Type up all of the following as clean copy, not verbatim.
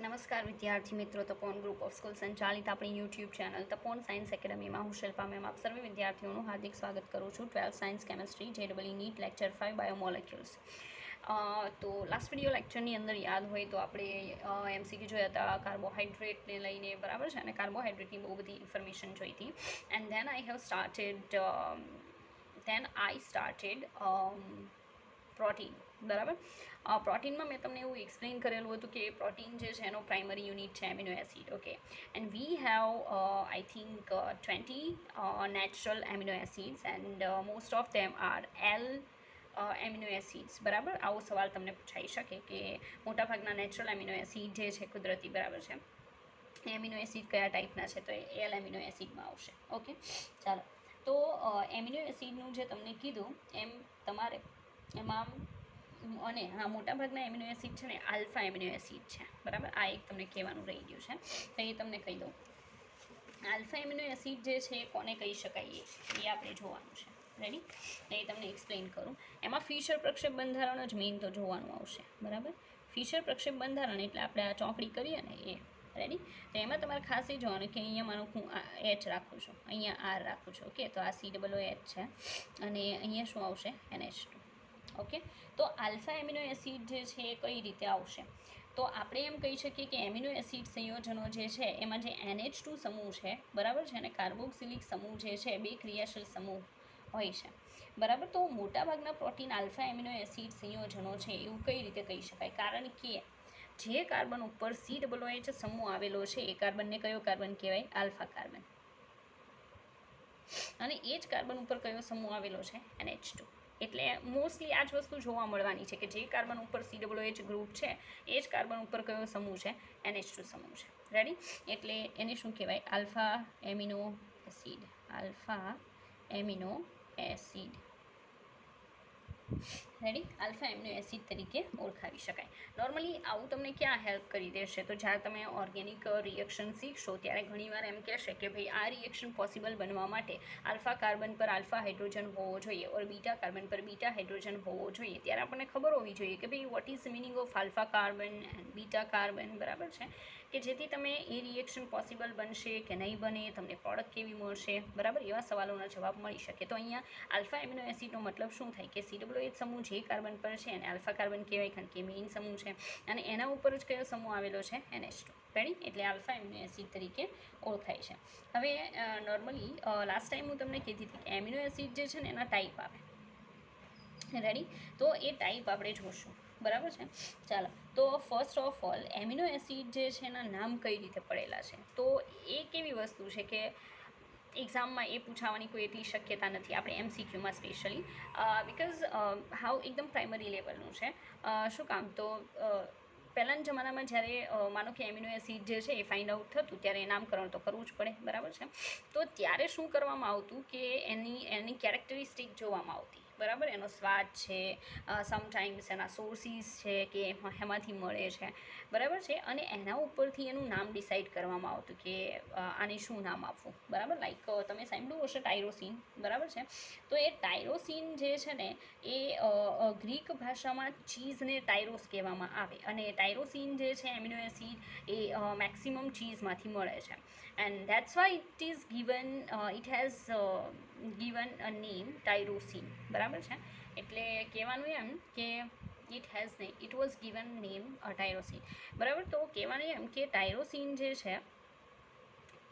નમસ્કાર વિદ્યાર્થી મિત્રો, તપોન ગ્રુપ ઓફ સ્કૂલ સંચાલિત આપણી યુટ્યુબ ચેનલ તપોન સાયન્સ એકેડમીમાં હું શિલ્પા મેમ આપ સર્વે વિદ્યાર્થીઓનું હાર્દિક સ્વાગત કરું છું. 12th science chemistry JEE NEET lecture 5 biomolecules. તો લાસ્ટ વિડીયો લેક્ચરની અંદર યાદ હોય તો આપણે MCQ જોયા હતા કાર્બોહાઈડ્રેટને લઈને, બરાબર છે, અને કાર્બોહાઈડ્રેટની બહુ બધી ઇન્ફોર્મેશન જોઈ હતી. And then I started protein, બરાબર. પ્રોટીનમાં મેં તમને એવું એક્સપ્લેન કરેલું હતું કે પ્રોટીન જે છે એનો પ્રાઇમરી યુનિટ છે amino acid. Okay, and we have I think 20 natural amino acids and most of them are L amino acids, બરાબર. આવો સવાલ તમને પૂછાઈ શકે કે મોટાભાગના નેચરલ એમિનો એસિડ જે છે કુદરતી, બરાબર છે, એમિનો એસિડ કયા ટાઈપના છે, તો એ L એમિનો એસિડમાં આવશે. ઓકે, ચાલો. તો એમિનો એસિડનું જે તમને કીધું એમ તમારે એમાં અને હા, મોટાભાગના એમિનો એસિડ છે ને આલ્ફા એમિનો એસિડ છે, બરાબર. આ એક તમને કહેવાનું રહી ગયું છે, તો એ તમને કહી દઉં. આલ્ફા એમિનો એસિડ જે છે કોને કહી શકાય એ આપણે જોવાનું છે. રેડી? તો એ તમને એક્સપ્લેન કરું. એમાં ફિશર પ્રક્ષેપ બંધારણ જ મેઇન તો જોવાનું આવશે, બરાબર. ફિશર પ્રક્ષેપ બંધારણ એટલે આપણે આ ચોકડી કરીએ ને એ. રેડી? તો એમાં તમારે ખાસ એ જોવાનું કે અહીંયા મારું હું H રાખું છું, અહીંયા R રાખું છું. ઓકે, તો આ COOH છે અને અહીંયા શું આવશે? NH2. ઓકે, તો આલ્ફા એમિનો એસિડ જે છે એ કઈ રીતે આવશે? તો આપણે એમ કહી શકીએ કે એમિનો એસિડ સંયોજનો જે છે એમાં જે NH2 સમૂહ છે, બરાબર છે, અને કાર્બોક્સિલિક સમૂહ જે છે, બે ક્રિયાશીલ સમૂહ હોય છે, બરાબર. તો મોટાભાગના પ્રોટીન આલ્ફા એમિનો એસિડ સંયોજનો છે એવું કઈ રીતે કહી શકાય? કારણ કે જે કાર્બન ઉપર COOH સમૂહ આવેલો છે એ કાર્બનને કયો કાર્બન કહેવાય? Alpha carbon. અને એ જ કાર્બન ઉપર કયો સમૂહ આવેલો છે? NH2. એટલે મોસ્ટલી આ જ વસ્તુ જોવા મળવાની છે કે જે કાર્બન ઉપર COOH ગ્રુપ છે એ જ કાર્બન ઉપર કયો સમૂહ છે? NH2 સમૂહ છે. રેડી? એટલે એને શું કહેવાય? Alpha amino acid. Alpha amino acid. Ready? Alpha amino acid તરીકે ઓળખાવી શકાય. નોર્મલી આવું તમને ક્યાં હેલ્પ કરી દેશે? તો જ્યારે તમે ઓર્ગેનિક રિએક્શન શીખશો ત્યારે ઘણીવાર એમ કહેશે કે ભાઈ આ રિએક્શન પોસિબલ બનવા માટે આલ્ફા કાર્બન પર આલ્ફા હાઇડ્રોજન હોવો જોઈએ ઓર બીટા કાર્બન પર બીટા હાઇડ્રોજન હોવો જોઈએ. ત્યારે આપણને ખબર હોવી જોઈએ કે ભાઈ what is meaning of alpha carbon and beta carbon, બરાબર છે, કે જેથી તમે એ રિએક્શન પોસિબલ બનશે કે નહીં બને, તમને પ્રોડક્ટ કેવી મળશે, બરાબર, એવા સવાલોના જવાબ મળી શકે. તો અહીંયા આલ્ફા એમિનો એસિડનો મતલબ શું થાય કે COOH સમૂહ જે કાર્બન પર છે અને આલ્ફા કાર્બન કહેવાય કારણ કે મેઇન સમૂહ છે, અને એના ઉપર જ કયો સમૂહ આવેલો છે? NH2. રેડી? એટલે આલ્ફા એમિનો એસિડ તરીકે ઓળખાય છે. હવે નોર્મલી લાસ્ટ ટાઈમ હું તમને કીધી હતી કે એમિનો એસિડ જે છે ને એના ટાઈપ આવે. રેડી? તો એ ટાઈપ આપણે જોશું, બરાબર છે. ચાલો, તો first of all amino acid જે છે એના નામ કઈ રીતે પડેલા છે? તો એ કેવી વસ્તુ છે કે એક્ઝામમાં એ પૂછાવાની કોઈ એટલી શક્યતા નથી, આપણે MCQમાં સ્પેશિયલી, બિકોઝ હાવ એકદમ પ્રાઇમરી લેવલનું છે. શું કામ? તો પહેલાંના જમાનામાં જ્યારે માનો કે એમિનો એસિડ જે છે એ ફાઇન્ડ આઉટ થતું ત્યારે નામકરણ તો કરવું જ પડે, બરાબર છે. તો ત્યારે શું કરવામાં આવતું કે એની કેરેક્ટરિસ્ટિક જોવામાં આવતી, બરાબર. એનો સ્વાદ છે, સમટાઈમ્સ એના સોર્સિસ છે કે એમાંથી મળે છે, બરાબર છે, અને એના ઉપરથી એનું નામ ડિસાઇડ કરવામાં આવતું કે આને શું નામ આપવું, બરાબર. લાઈક તમે સાંભળ્યું હશે ટાયરોસિન, બરાબર છે. તો એ ટાયરોસિન જે છે ને એ ગ્રીક ભાષામાં ચીઝને ટાયરોસ કહેવામાં આવે, અને ટાયરોસિન જે છે એમિનો એસિડ એ મેક્સિમમ ચીઝમાંથી મળે છે. And that's why it has given a name tyrosine, બરાબર છે. એટલે કહેવાનું એમ કે it was given name tyrosine, બરાબર. તો કહેવાનું એમ કે ટાયરોસિન જે છે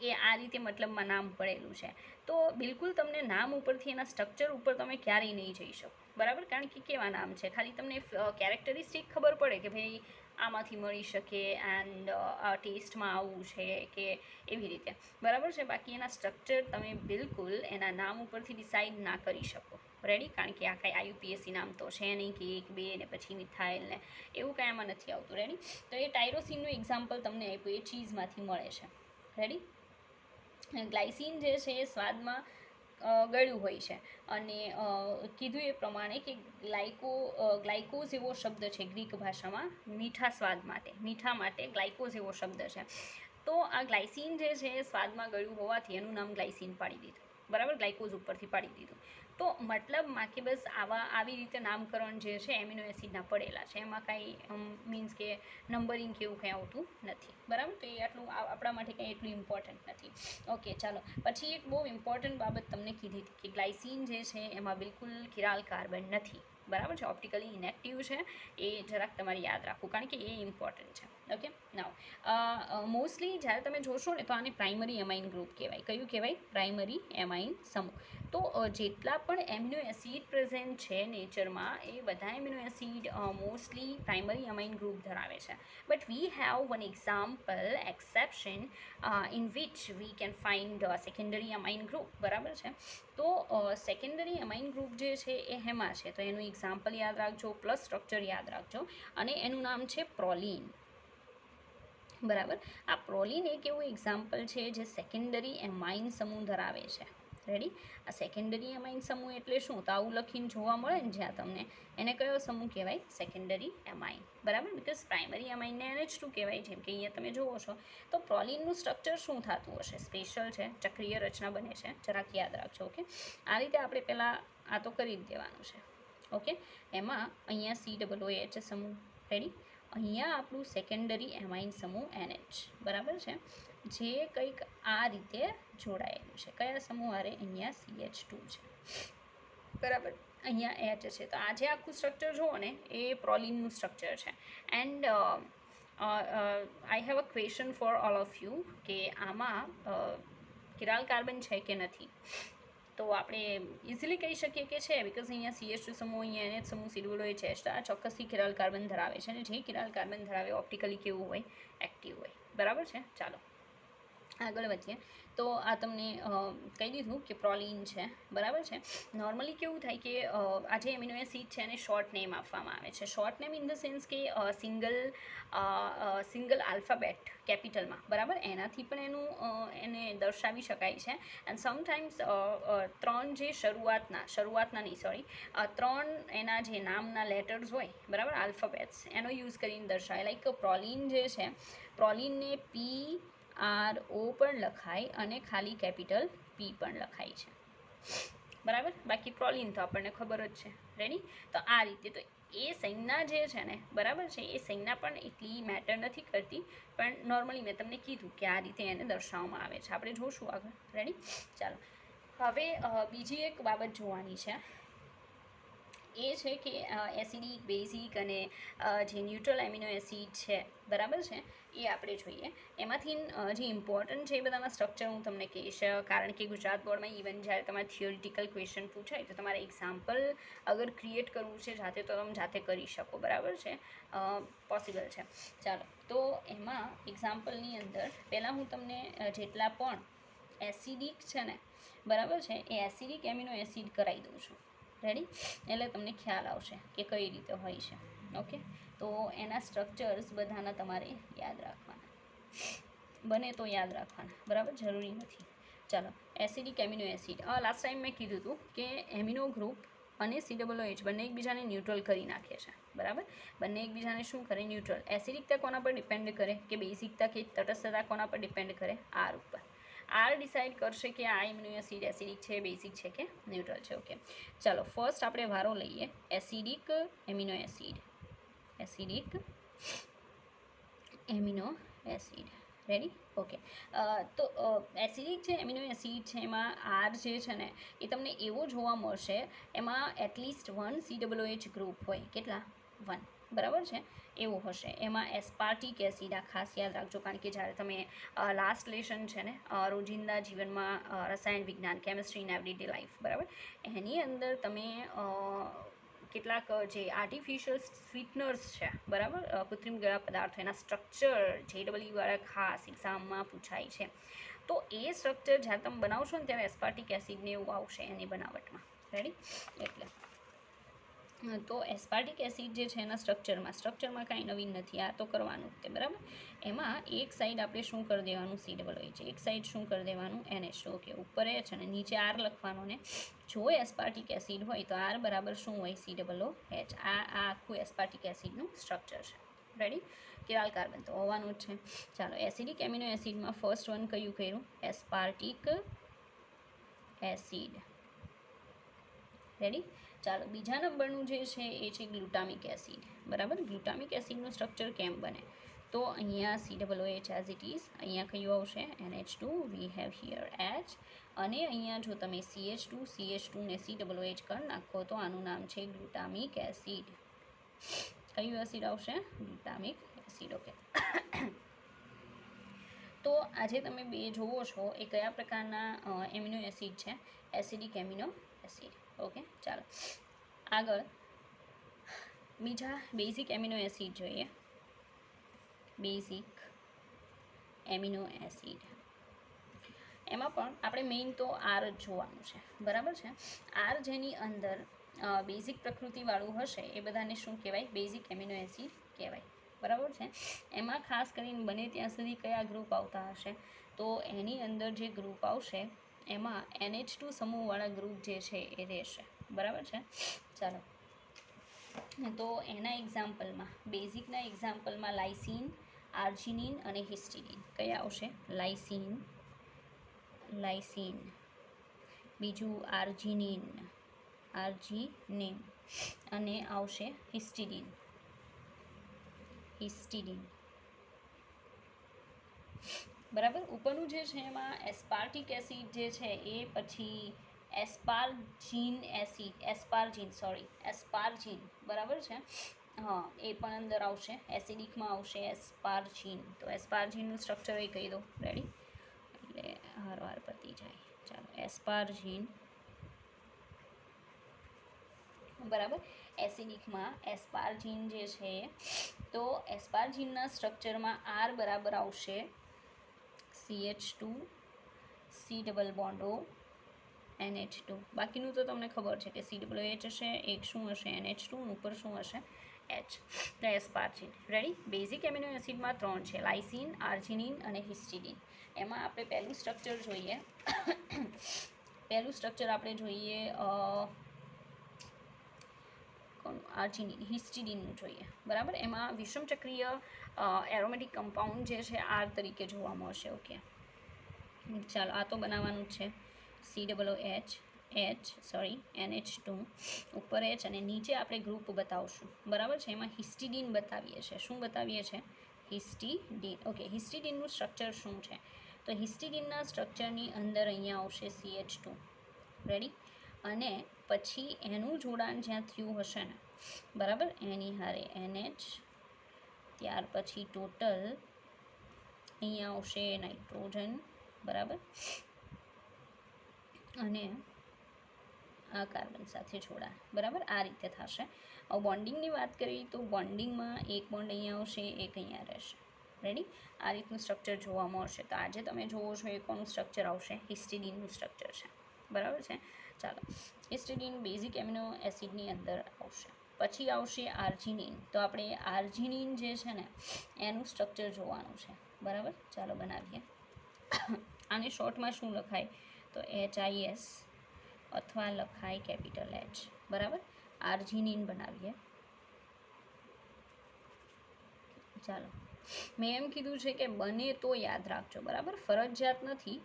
એ આ રીતે મતલબમાં નામ પડેલું છે. તો બિલકુલ તમને નામ ઉપરથી એના સ્ટ્રક્ચર ઉપર તમે ક્યારેય નહીં જઈ શકો, બરાબર, કારણ કે કેવા નામ છે, ખાલી તમને કેરેક્ટરિસ્ટિક ખબર પડે કે ભાઈ આમાંથી મળી શકે એન્ડ ટેસ્ટમાં આવું છે કે એવી રીતે, બરાબર છે. બાકી એના સ્ટ્રક્ચર તમે બિલકુલ એના નામ ઉપરથી ડિસાઇડ ના કરી શકો. રેડી? કારણ કે આ કાંઈ IUPAC નામ તો છે નહીં કે 1, 2 ને પછી મિથાઇલ ને એવું કાંઈ એમાં નથી આવતું. રેડી? તો એ ટાયરોસિનનું એક્ઝામ્પલ તમને આપ્યું, એ ચીઝમાંથી મળે છે. રેડી? ગ્લાયસિન જે છે એ સ્વાદમાં ગળ્યું હોય છે, અને કીધું એ પ્રમાણે કે ગ્લાયકોઝ એવો શબ્દ છે ગ્રીક ભાષામાં મીઠા સ્વાદ માટે, મીઠા માટે ગ્લાયકોઝ એવો શબ્દ છે. તો આ ગ્લાયસિન જે છે એ સ્વાદમાં ગળ્યું હોવાથી એનું નામ ગ્લાયસિન પાડી દીધું, બરાબર, ગ્લાયકોઝ ઉપરથી પાડી દીધું. તો મતલબમાં કે બસ આવી રીતે નામકરણ જે છે એમિનો એસિડના પડેલા છે, એમાં કાંઈ મીન્સ કે નંબરિંગ કે એવું કંઈ આવતું નથી, બરાબર. તો એ આટલું આપણા માટે કંઈ એટલું ઇમ્પોર્ટન્ટ નથી. ઓકે, ચાલો પછી એક બહુ ઇમ્પોર્ટન્ટ બાબત તમને કીધી હતી કે ગ્લાયસીન જે છે એમાં બિલકુલ કિરાલ કાર્બન નથી, બરાબર છે, ઓપ્ટિકલી ઇનેક્ટિવ છે. એ જરાક તમારે યાદ રાખવું, કારણ કે એ ઇમ્પોર્ટન્ટ છે. ઓકે, નાવ મોસ્ટલી જ્યારે તમે જોશો ને તો આને પ્રાઇમરી એમાઇન ગ્રુપ કહેવાય. કયું કહેવાય? પ્રાઇમરી એમાઇન સમૂહ. તો જેટલા પણ એમિનો એસિડ પ્રેઝન્ટ છે નેચરમાં, એ બધા amino acid mostly primary amine group ધરાવે છે. But we have one example exception in which we can find secondary amine group, બરાબર છે. તો સેકન્ડરી એમાઇન ગ્રુપ જે છે એ હેમાં છે, તો એનું એક્ઝામ્પલ યાદ રાખજો, પ્લસ સ્ટ્રક્ચર યાદ રાખજો, અને એનું નામ છે પ્રોલિન, બરાબર. આ પ્રોલિન એક એવું એક્ઝામ્પલ છે જે સેકન્ડરી એમાઇન સમૂહ ધરાવે છે. રેડી? આ સેકન્ડરી એમાઇન સમૂહ એટલે શું? તો આવું લખીને જોવા મળે ને જ્યાં તમને, એને કયો સમૂહ કહેવાય? સેકન્ડરી એમાઇન, બરાબર. બિકોઝ પ્રાઇમરી એમાઇનને NH2 કહેવાય, જેમ કે અહીંયા તમે જુઓ છો. તો પ્રોલિનનું સ્ટ્રક્ચર શું થતું હશે? સ્પેશિયલ છે, ચક્રીય રચના બને છે, જરાક યાદ રાખજો. ઓકે, આ રીતે આપણે પહેલાં આ તો કરી જ દેવાનું છે. ઓકે, એમાં અહીંયા COOH સમૂહ. રેડી? અહીંયા આપણું સેકન્ડરી એમાઇન સમૂહ NH, બરાબર છે, જે કંઈક આ રીતે જોડાયેલું છે. કયા સમૂહ આરે? અહીંયા CH2 છે, બરાબર. અહીંયા H છે. તો આ જે આખું સ્ટ્રક્ચર જુઓ ને, એ પ્રોલિનનું સ્ટ્રક્ચર છે. And I have a question for all of you કે આમાં કિરાલ કાર્બન છે કે નથી? તો આપણે ઇઝીલી કહી શકીએ કે છે, બિકોઝ અહીંયા CH2 સમૂહ, અહીંયા NH સમૂહ, COOH છે. આ ચોક્કસથી કિરાલ કાર્બન ધરાવે છે, અને જે કિરાલ કાર્બન ધરાવે ઓપ્ટિકલી કેવું હોય? એક્ટિવ હોય, બરાબર છે. ચાલો આગળ વધીએ. તો આ તમને કહી દીધું કે પ્રોલિન છે, બરાબર છે. નોર્મલી કેવું થાય કે આ જે એમિનો એસિડ છે એને શોર્ટ નેમ આપવામાં આવે છે. Short name in the sense કે સિંગલ આલ્ફાબેટ કેપિટલમાં, બરાબર, એનાથી પણ એને દર્શાવી શકાય છે. એન્ડ સમટાઈમ્સ ત્રણ જે શરૂઆતના નહીં, સોરી, ત્રણ એના જે નામના લેટર્સ હોય, બરાબર, આલ્ફાબેટ્સ, એનો યુઝ કરીને દર્શાવે. લાઈક પ્રોલિન જે છે, પ્રોલિનને PRO પણ લખાય અને ખાલી કેપિટલ P પણ લખાય છે, બરાબર. બાકી પ્રોલિન તો આપણને ખબર જ છે. રેડી? તો આ રીતે તો એ સંજ્ઞા જે છે ને, બરાબર છે, એ સંજ્ઞા પણ એટલી મેટર નથી કરતી, પણ નોર્મલી મેં તમને કીધું કે આ રીતે એને દર્શાવવામાં આવે છે. આપણે જોશું આગળ. રેડી? ચાલો હવે બીજી એક બાબત જોવાની છે, એ છે કે એસિડિક, બેઝિક અને જે ન્યુટ્રલ એમિનો એસિડ છે, બરાબર છે, એ આપણે જોઈએ. એમાંથી જે ઇમ્પોર્ટન્ટ છે એ બધાના સ્ટ્રક્ચર હું તમને કહીશ, કારણ કે ગુજરાત બોર્ડમાં ઇવન જ્યારે તમારે થિયોરિટિકલ ક્વેશ્ચન પૂછાય તો તમારે એક્ઝામ્પલ અગર ક્રિએટ કરવું છે જાતે, તો તમે જાતે કરી શકો, બરાબર છે, પોસિબલ છે. ચાલો, તો એમાં એક્ઝામ્પલની અંદર પહેલાં હું તમને જેટલા પણ એસિડિક છે ને, બરાબર છે, એ એસિડિક એમિનો એસિડ કરાવી દઉં છું. રેડી? એટલે તમને ખ્યાલ આવશે કે કઈ રીતે હોય છે. ઓકે, તો એના સ્ટ્રક્ચર્સ બધાના તમારે યાદ રાખવાના, બને તો યાદ રાખવાના, બરાબર, જરૂરી નથી. ચાલો, acidic amino acid, last time મેં કીધું હતું કે એમિનો ગ્રુપ અને COOH બંને એકબીજાને ન્યુટ્રલ કરી નાખે છે, બરાબર. બંને એકબીજાને શું કરે? ન્યુટ્રલ. એસિડિકતા કોના પર ડિપેન્ડ કરે? કે બેઝિકતા કે તટસ્થતા કોના પર ડિપેન્ડ કરે? R ઉપર. R ડિસાઇડ કરશે કે આ એમિનો એસિડ એસિડિક છે, બેઝિક છે કે ન્યુટ્રલ છે. ઓકે, ચાલો ફર્સ્ટ આપણે વારો લઈએ acidic amino acid. Acidic amino acid. Ready? Okay, તો એસિડિક જે એમિનો એસિડ છે એમાં R જે છે ને, એ તમને એવો જોવા મળશે, એમાં એટલીસ્ટ 1 COOH ગ્રુપ હોય. કેટલા? 1, બરાબર છે, એવું હશે. એમાં એસ્પાર્ટિક એસિડ, આ ખાસ યાદ રાખજો, કારણ કે જ્યારે તમે લાસ્ટ લેશન છે ને રોજિંદા જીવનમાં રસાયણ વિજ્ઞાન, કેમિસ્ટ્રી ઇન એવરીડે લાઈફ, બરાબર, એની અંદર તમે કેટલાક જે આર્ટિફિશિયલ સ્વીટનર્સ છે, બરાબર, કૃત્રિમ ગળા પદાર્થો, એના સ્ટ્રક્ચર JEE વાળા ખાસ એક્ઝામમાં પૂછાય છે. તો એ સ્ટ્રક્ચર જ્યારે તમે બનાવશો ને ત્યારે એસ્પાર્ટિક એસિડને એવું આવશે એની બનાવટમાં. રેડી? એટલે તો એસ્પાર્ટિક એસિડ જે છે એના સ્ટ્રક્ચરમાં કાંઈ નવીન નથી, આ તો કરવાનું જ તે, બરાબર. એમાં એક સાઈડ આપણે શું કરી દેવાનું? COOH, એક સાઈડ શું કરી દેવાનું? NH2. ઓકે, ઉપર H અને નીચે R લખવાનો ને. જો એસ્પાર્ટિક એસિડ હોય તો R બરાબર શું હોય? COOH. આ આખું એસ્પાર્ટિક એસિડનું સ્ટ્રક્ચર છે. રેડી? કિરાલ કાર્બન તો હોવાનું જ છે. ચાલો, એસિડિક એમિનો એસિડમાં ફર્સ્ટ વન કયું કર્યું? Aspartic acid. રેડી? ચાલો, બીજા નંબરનું જે છે એ છે ગ્લુટામિક એસિડ. બરાબર, ગ્લુટામિક એસિડનું સ્ટ્રક્ચર કેમ બને? તો અહીંયા COOH એઝ ઇટ ઇઝ, અહીંયા કયું આવશે? NH2, we have here H, અને અહીંયા જો તમે CH2 ને COOH કરી નાખો તો આનું નામ છે ગ્લુટામિક એસિડ. કયું એસિડ આવશે? Glutamic acid. ઓકે. તો આજે તમે બે જોવો છો એ કયા પ્રકારના એમિનો એસિડ છે? Acidic amino acid. ઓકે, ચાલો આગળ બીજા બેઝિક એમિનો એસિડ જોઈએ. બેઝિક એમિનો એસિડ, એમાં પણ આપણે મેઇન તો આર જ જોવાનું છે. બરાબર છે? આર જેની અંદર બેઝિક પ્રકૃતિવાળું હશે એ બધાને શું કહેવાય? બેઝિક એમિનો એસિડ કહેવાય. બરાબર છે? એમાં ખાસ કરીને બને ત્યાં સુધી કયા ગ્રુપ આવતા હશે? તો એની અંદર જે ગ્રુપ આવશે એમાં NH2 સમૂહવાળા ગ્રુપ જે છે એ રહેશે. બરાબર છે? ચાલો, તો એના એક્ઝામ્પલમાં, બેઝિકના એક્ઝામ્પલમાં લાઇસિન, આર્જિનિન અને હિસ્ટિડિન કયા આવશે? લાઇસિન, બીજું આર્જિનિન અને આવશે હિસ્ટિડિન. બરાબર. ઉપરનું જે છે એમાં એસ્પાર્ટિક એસિડ જે છે એ પછી એસ્પાર્જિન. બરાબર છે? હા, એ પણ અંદર આવશે. એસિડિકમાં આવશે એસ્પાર્જિન. તો એસ્પાર્જિનનું સ્ટ્રક્ચર એ કહી દો. રેડી? એટલે હારવાર પતી જાય. ચાલો, એસ્પાર્જિન. બરાબર, એસિડિકમાં એસ્પાર્જિન જે છે તો એસ્પાર્જિનના સ્ટ્રક્ચરમાં આર બરાબર આવશે CH2, C double bond O, NH2. બાકીનું તો તમને ખબર છે કે COOH હશે, એક શું હશે? NH2, ઉપર શું હશે? H. તો એસ્પાર્જિન. રેડી? બેઝિક એમિનો એસિડમાં 3 છે, લાઇસિન, આર્જિનિન અને હિસ્ટિડિન. એમાં આપણે પહેલું સ્ટ્રક્ચર જોઈએ. હિસ્ટિડિનનું જોઈએ. બરાબર, એમાં વિષમચક્રીય એરોમેટિક કમ્પાઉન્ડ જે છે આર તરીકે જોવા મળશે. ઓકે, ચાલો, આ તો બનાવવાનું જ છે. NH2 ઉપર H અને નીચે આપણે ગ્રુપ બતાવશું. બરાબર છે? એમાં હિસ્ટિડિન બતાવીએ છીએ. શું બતાવીએ છીએ? હિસ્ટિડિન. ઓકે, હિસ્ટિડિનનું સ્ટ્રક્ચર શું છે? તો હિસ્ટિડિનના સ્ટ્રક્ચરની અંદર અહીંયા આવશે CH2. રેડી? અને પછી એનું જોડાણ જ્યાં થયું હશે ને, બરાબર, એની હારે NH, ત્યાર પછી ટોટલ અહીંયા આવશે નાઇટ્રોજન. બરાબર, અને આ કાર્બન સાથે જોડાણ. બરાબર, આ રીતે થશે. હવે બોન્ડિંગની વાત કરીએ તો બોન્ડિંગમાં એક બોન્ડ અહીંયા આવશે, એક અહીંયા રહેશે. રેડી? આ રીતનું સ્ટ્રક્ચર જોવા મળશે. તો આજે તમે જોવો છો એ કોનું સ્ટ્રક્ચર આવશે? હિસ્ટિડિનનું સ્ટ્રક્ચર છે. બરાબર છે? ચાલો, હિસ્ટિડિન બેઝિક એમિનો એસિડની અંદર આવશે. પછી આવશે આર્જિનિન. તો આપણે આર્જિનિન જે છે ને એનું સ્ટ્રક્ચર જોવાનું છે. બરાબર, ચાલો બનાવીએ. આને શોર્ટમાં શું લખાય? તો HIS અથવા લખાય કેપિટલ H. બરાબર, આર્જિનિન બનાવીએ. ચાલો, મેં એમ કીધું છે કે બને તો યાદ રાખજો. બરાબર, ફરજિયાત નથી,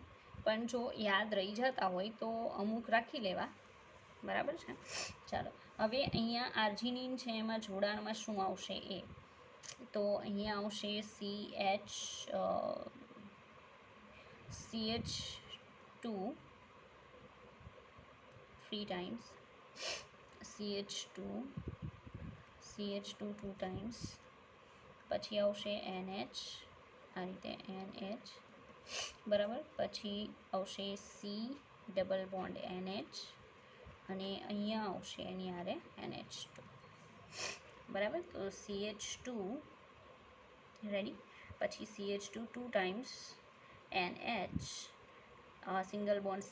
પણ જો યાદ રહી જતા હોય તો અમુક રાખી લેવા. બરાબર છે? ચાલો, હવે અહીંયા આર્જિનિન છે એમાં જોડાણમાં શું આવશે? એ તો અહીંયા આવશે CH2 3 times, CH2 2 times, પછી આવશે NH, આ રીતે NH. બરાબર, પછી આવશે C ડબલ બોન્ડ NH અને અહીંયા આવશે એની હારે NH2. બરાબર, તો CH2. રેડી? પછી CH2 2 times NH, single bond C,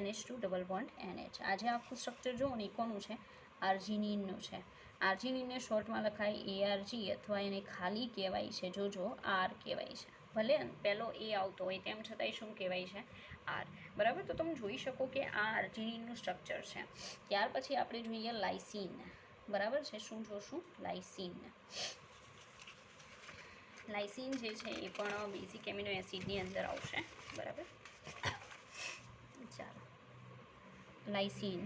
NH2 double bond NH. આજે આખું સ્ટ્રક્ચર જુઓ ને કોનું છે? આર્જિનિનનું છે. આર્જિનિનને શોર્ટમાં લખાય ARG અથવા એને ખાલી કહેવાય છે, જોજો આર કહેવાય છે. ભલે પહેલો એ આવતો હોય તેમ છતાંય શું કહેવાય છે? આર. બરાબર, તો તમે જોઈ શકો કે આ આર્જિનિનનું સ્ટ્રક્ચર છે. ત્યાર પછી આપણે જોઈએ લાઇસિન. બરાબર છે? શું જોશું? લાઇસિન જે છે એ પણ બેઝિક એમિનો એસિડની અંદર આવશે. બરાબર, ચાલો, લાઇસિન.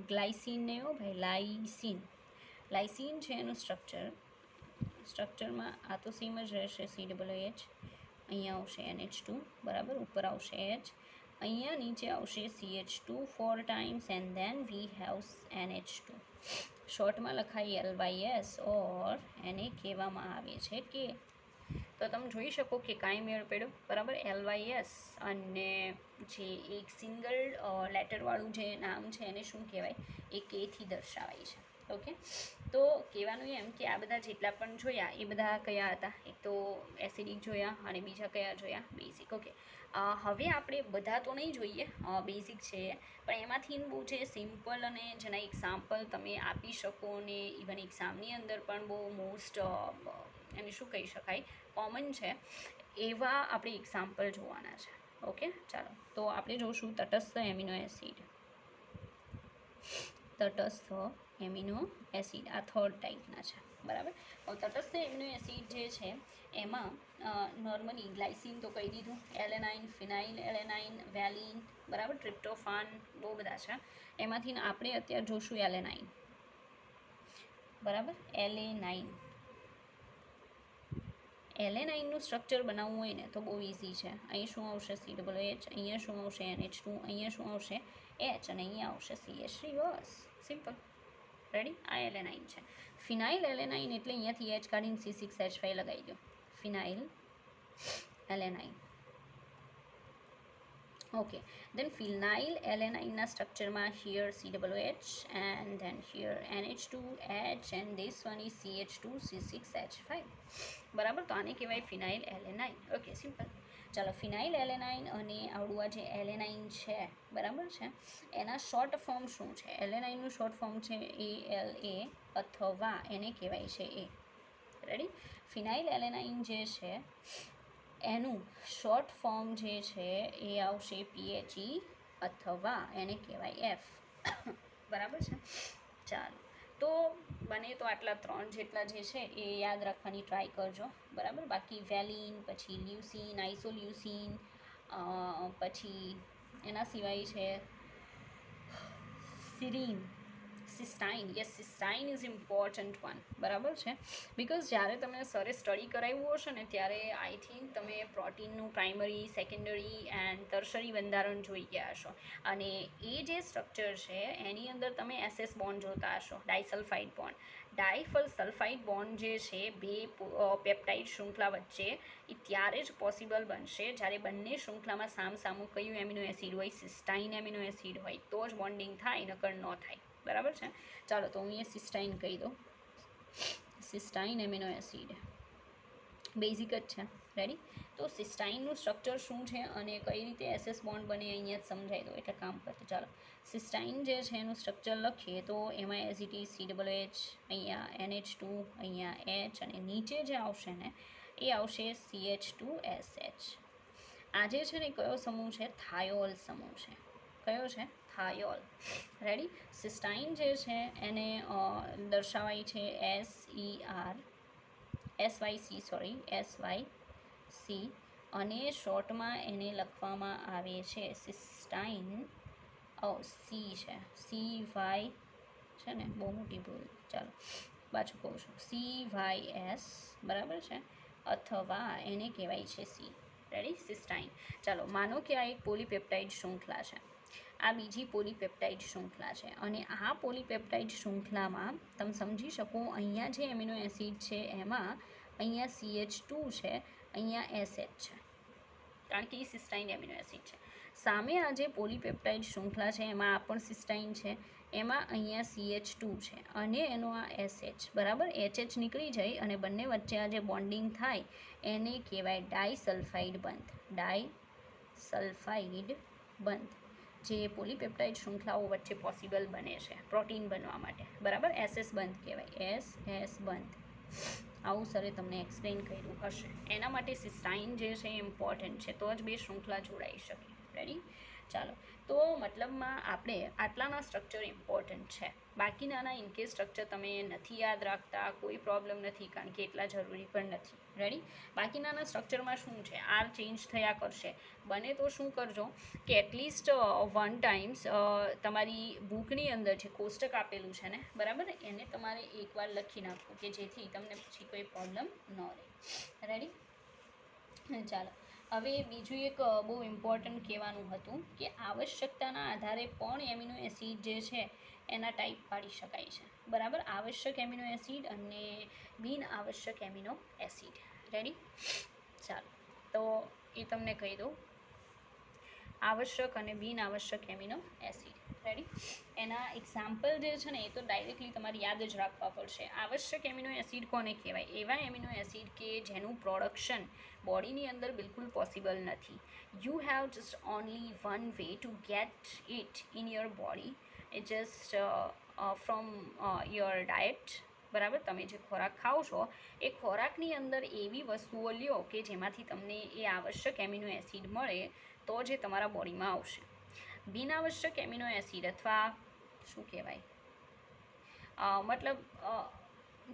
ગ્લાયસીન નહીં હો ભાઈ, લાઇસીન છે એનું સ્ટ્રક્ચરમાં આ તો સેમ જ રહેશે, COOH. અહીંયા આવશે NH2, બરાબર, ઉપર આવશે H, અહીંયા નીચે આવશે CH2 4 times and then we have NH2. શોર્ટમાં લખાય LYS ઓર એને કહેવામાં આવે છે કે, તો તમે જોઈ શકો કે કાંઈ મેળ પડ્યો, બરાબર. LYS અને જે એક સિંગલ લેટરવાળું જે નામ છે એને શું કહેવાય, એ કેથી દર્શાવાય છે. ઓકે, તો કહેવાનું એમ કે આ બધા જેટલા પણ જોયા એ બધા કયા હતા, એક તો એસિડિક જોયા અને બીજા કયા જોયા, બેઝિક. ઓકે, હવે આપણે બધા તો નહીં જોઈએ, બેઝિક છે પણ એમાંથી બહુ જે સિમ્પલ અને જેના એક્ઝામ્પલ તમે આપી શકો ને ઇવન એક્ઝામની અંદર પણ બહુ મોસ્ટ એને શું કહી શકાય, કોમન છે, એવા આપણે એક્ઝામ્પલ જોવાના છે. ઓકે, ચાલો તો આપણે જોશું તટસ્થ એમિનો એસિડ. તટસ્થ એમિનો એસિડ આ થર્ડ ટાઈપના છે, બરાબર. તટસ્થ એમિનો એસિડ જે છે એમાં નોર્મલી ગ્લાયસીન તો કહી દીધું, એલેનાઇન, ફિનાઇલ એલેનાઇન, વેલિન, બરાબર, ટ્રિપ્ટોફાન, બહુ બધા છે. એમાંથી આપણે અત્યારે જોશું એલેનાઇન, બરાબર. એલેનાઇનનું સ્ટ્રક્ચર બનાવવું હોય ને તો બહુ ઇઝી છે. અહીં શું આવશે, COOH, અહીંયા શું આવશે, NH2, અહીંયા શું આવશે, H, અને અહીંયા આવશે CH3, બસ, સિમ્પલ, રેડી. આ એલેનાઇન છે. ફિનાઇલ એલેનાઇન એટલે અહીંયાથી H કાઢીને C6H5 લગાવી દો, phenyl alanine. Okay, then phenyl alanine સ્ટ્રક્ચરમાં here COOH and then here NH2, H, and this one is CH2, C6H5, બરાબર. તો આને કહેવાય ફિનાઇલ એલેનાઇન. Okay, simple. ચાલો, ફિનાઇલ એલેનાઇન અને આવડું આ જે એલેનાઇન છે, બરાબર છે, એના શોર્ટ ફોર્મ શું છે? એલેનાઇનનું શોર્ટ ફોર્મ છે ALA અથવા એને કહેવાય છે A, રેડી. ફિનાઇલ એલેનાઇન જે છે એનું શોર્ટ ફોર્મ જે છે એ આવશે PHE અથવા એને કહેવાય F, બરાબર છે. ચાલો, તો બને તો આટલા 3 જેટલા જે છે એ યાદ રાખવાની ટ્રાય કરજો, બરાબર. બાકી વેલિન, પછી લ્યુસીન, આઇસોલ્યુસીન, પછી એના સિવાય છે સિસ્ટાઇન. યસ, સિસ્ટાઇન ઇઝ ઇમ્પોર્ટન્ટ વન, બરાબર છે. બિકોઝ જ્યારે તમે સરે સ્ટડી કરાવ્યું હશે ને ત્યારે આઈ થિંક તમે પ્રોટીનનું પ્રાઇમરી, સેકન્ડરી એન્ડ ટર્શરી બંધારણ જોઈ ગયા હશો, અને એ જે સ્ટ્રક્ચર છે એની અંદર તમે SS બોન્ડ જોતા હશો, ડાયસલ્ફાઇડ બોન્ડ. ડાયસલ્ફાઇડ બોન્ડ જે છે બે પેપ્ટાઇડ શૃંખલા વચ્ચે, એ ત્યારે જ પોસિબલ બનશે જ્યારે બંને શૃંખલામાં સામસામું કયું એમિનો એસિડ હોય, સિસ્ટાઇન એમિનો એસિડ હોય, તો જ બોન્ડિંગ થાય, નકર ન થાય, બરાબર છે. ચાલો, તો હું અહીંયા સિસ્ટાઇન કહી દઉં. સિસ્ટાઇન એમિનો એસિડ બેઝિક જ છે, રેડી. તો સિસ્ટાઇનનું સ્ટ્રક્ચર શું છે અને કઈ રીતે SS બોન્ડ બને અહીંયા જ સમજાવી દો એટલે કામ કરશે. ચાલો, સિસ્ટાઇન જે છે એનું સ્ટ્રક્ચર લખીએ તો એમાં એઝ ઇટ ઇઝ COOH, અહીંયા NH2, અહીંયા H, અને નીચે જે આવશે ને એ આવશે CH2SH. આ જે છે ને કયો સમૂહ છે? થાયોલ સમૂહ છે. કયો છે? થાયોલ, રેડી. સિસ્ટાઇન જે છે એને દર્શાવાય છે SYC, અને શોર્ટમાં એને લખવામાં આવે છે સિસ્ટાઇન. C છે, CY છે ને, બહુ મોટી ભૂલ, ચાલો પાછું કહું છું, CYS, બરાબર છે, અથવા એને કહેવાય છે C, રેડી, સિસ્ટાઇન. ચાલો, માનો કે આ એક પોલીપેપ્ટાઇડ શૃંખલા છે, આ બીજી પોલીપેપ્ટાઇડ શૃંખલા છે, અને આ પોલીપેપ્ટાઇડ શૃંખલામાં તમે સમજી શકો અહીંયા જે એમિનો એસિડ છે એમાં અહીંયા CH2 છે, અહીંયા SH છે, કારણ કે એ સિસ્ટાઇન એમિનો એસિડ છે. સામે આ જે પોલીપેપ્ટાઇડ શૃંખલા છે એમાં આ પણ સિસ્ટાઇન છે, એમાં અહીંયા CH2 છે અને એનો આ SH, બરાબર. HH નીકળી જાય અને બંને વચ્ચે આ જે બોન્ડિંગ થાય એને કહેવાય ડાયસલ્ફાઇડ બંધ. ડાયસલ્ફાઇડ બંધ જે પોલીપેપ્ટાઇડ શૃંખલાઓ વચ્ચે પોસિબલ બને છે પ્રોટીન બનવા માટે, બરાબર. SS બંધ કહેવાય, SS બંધ. આવું સરે તમને એક્સપ્લેન કર્યું હશે. એના માટે સિસ્ટાઇન જે છે એ ઇમ્પોર્ટન્ટ છે, તો જ બે શૃંખલા જોડાઈ શકે, રેડી. ચાલો, તો મતલબમાં આપણે આટલાના સ્ટ્રક્ચર ઇમ્પોર્ટન્ટ છે. બાકીનાના ઇનકેસ સ્ટ્રક્ચર તમે નથી યાદ રાખતા, કોઈ પ્રોબ્લેમ નથી, કારણ કે એટલા જરૂરી પણ નથી. રેડી? બાકીનાના સ્ટ્રક્ચરમાં શું છે, આર ચેન્જ થયા કરશે. બને તો શું કરજો કે એટલીસ્ટ વન ટાઈમ્સ તમારી બુકની અંદર જે કોષ્ટક આપેલું છે ને, બરાબર, એને તમારે એકવાર લખી નાખવું, કે જેથી તમને પછી કોઈ પ્રોબ્લેમ ન રહે. રેડી? ચાલો, હવે બીજું એક બહુ ઇમ્પોર્ટન્ટ કહેવાનું હતું કે આવશ્યકતાના આધારે પણ એમિનો એસિડ જે છે એના ટાઈપ પાડી શકાય છે. બરાબર? આવશ્યક એમિનો એસિડ અને બિન આવશ્યક એમિનો એસિડ. રેડી? ચાલો, તો એ તમને કહી દઉં. આવશ્યક અને બિન આવશ્યક એમિનો એસિડ. રેડી? એના એક્ઝામ્પલ જે છે ને, એ તો ડાયરેક્ટલી તમારે યાદ જ રાખવા પડશે. આવશ્યક એમિનો એસિડ કોને કહેવાય? એવા એમિનો એસિડ કે જેનું પ્રોડક્શન બોડીની અંદર બિલકુલ પોસિબલ નથી. You have just only one way to get it in your body. It just from your diet. બરાબર? તમે જે ખોરાક ખાઓ છો એ ખોરાકની અંદર એવી વસ્તુઓ લ્યો કે જેમાંથી તમને એ આવશ્યક એમિનો એસિડ મળે, તો જે તમારા બોડીમાં આવશે. બિનઆવશ્યક એમિનો એસિડ અથવા શું કહેવાય, મતલબ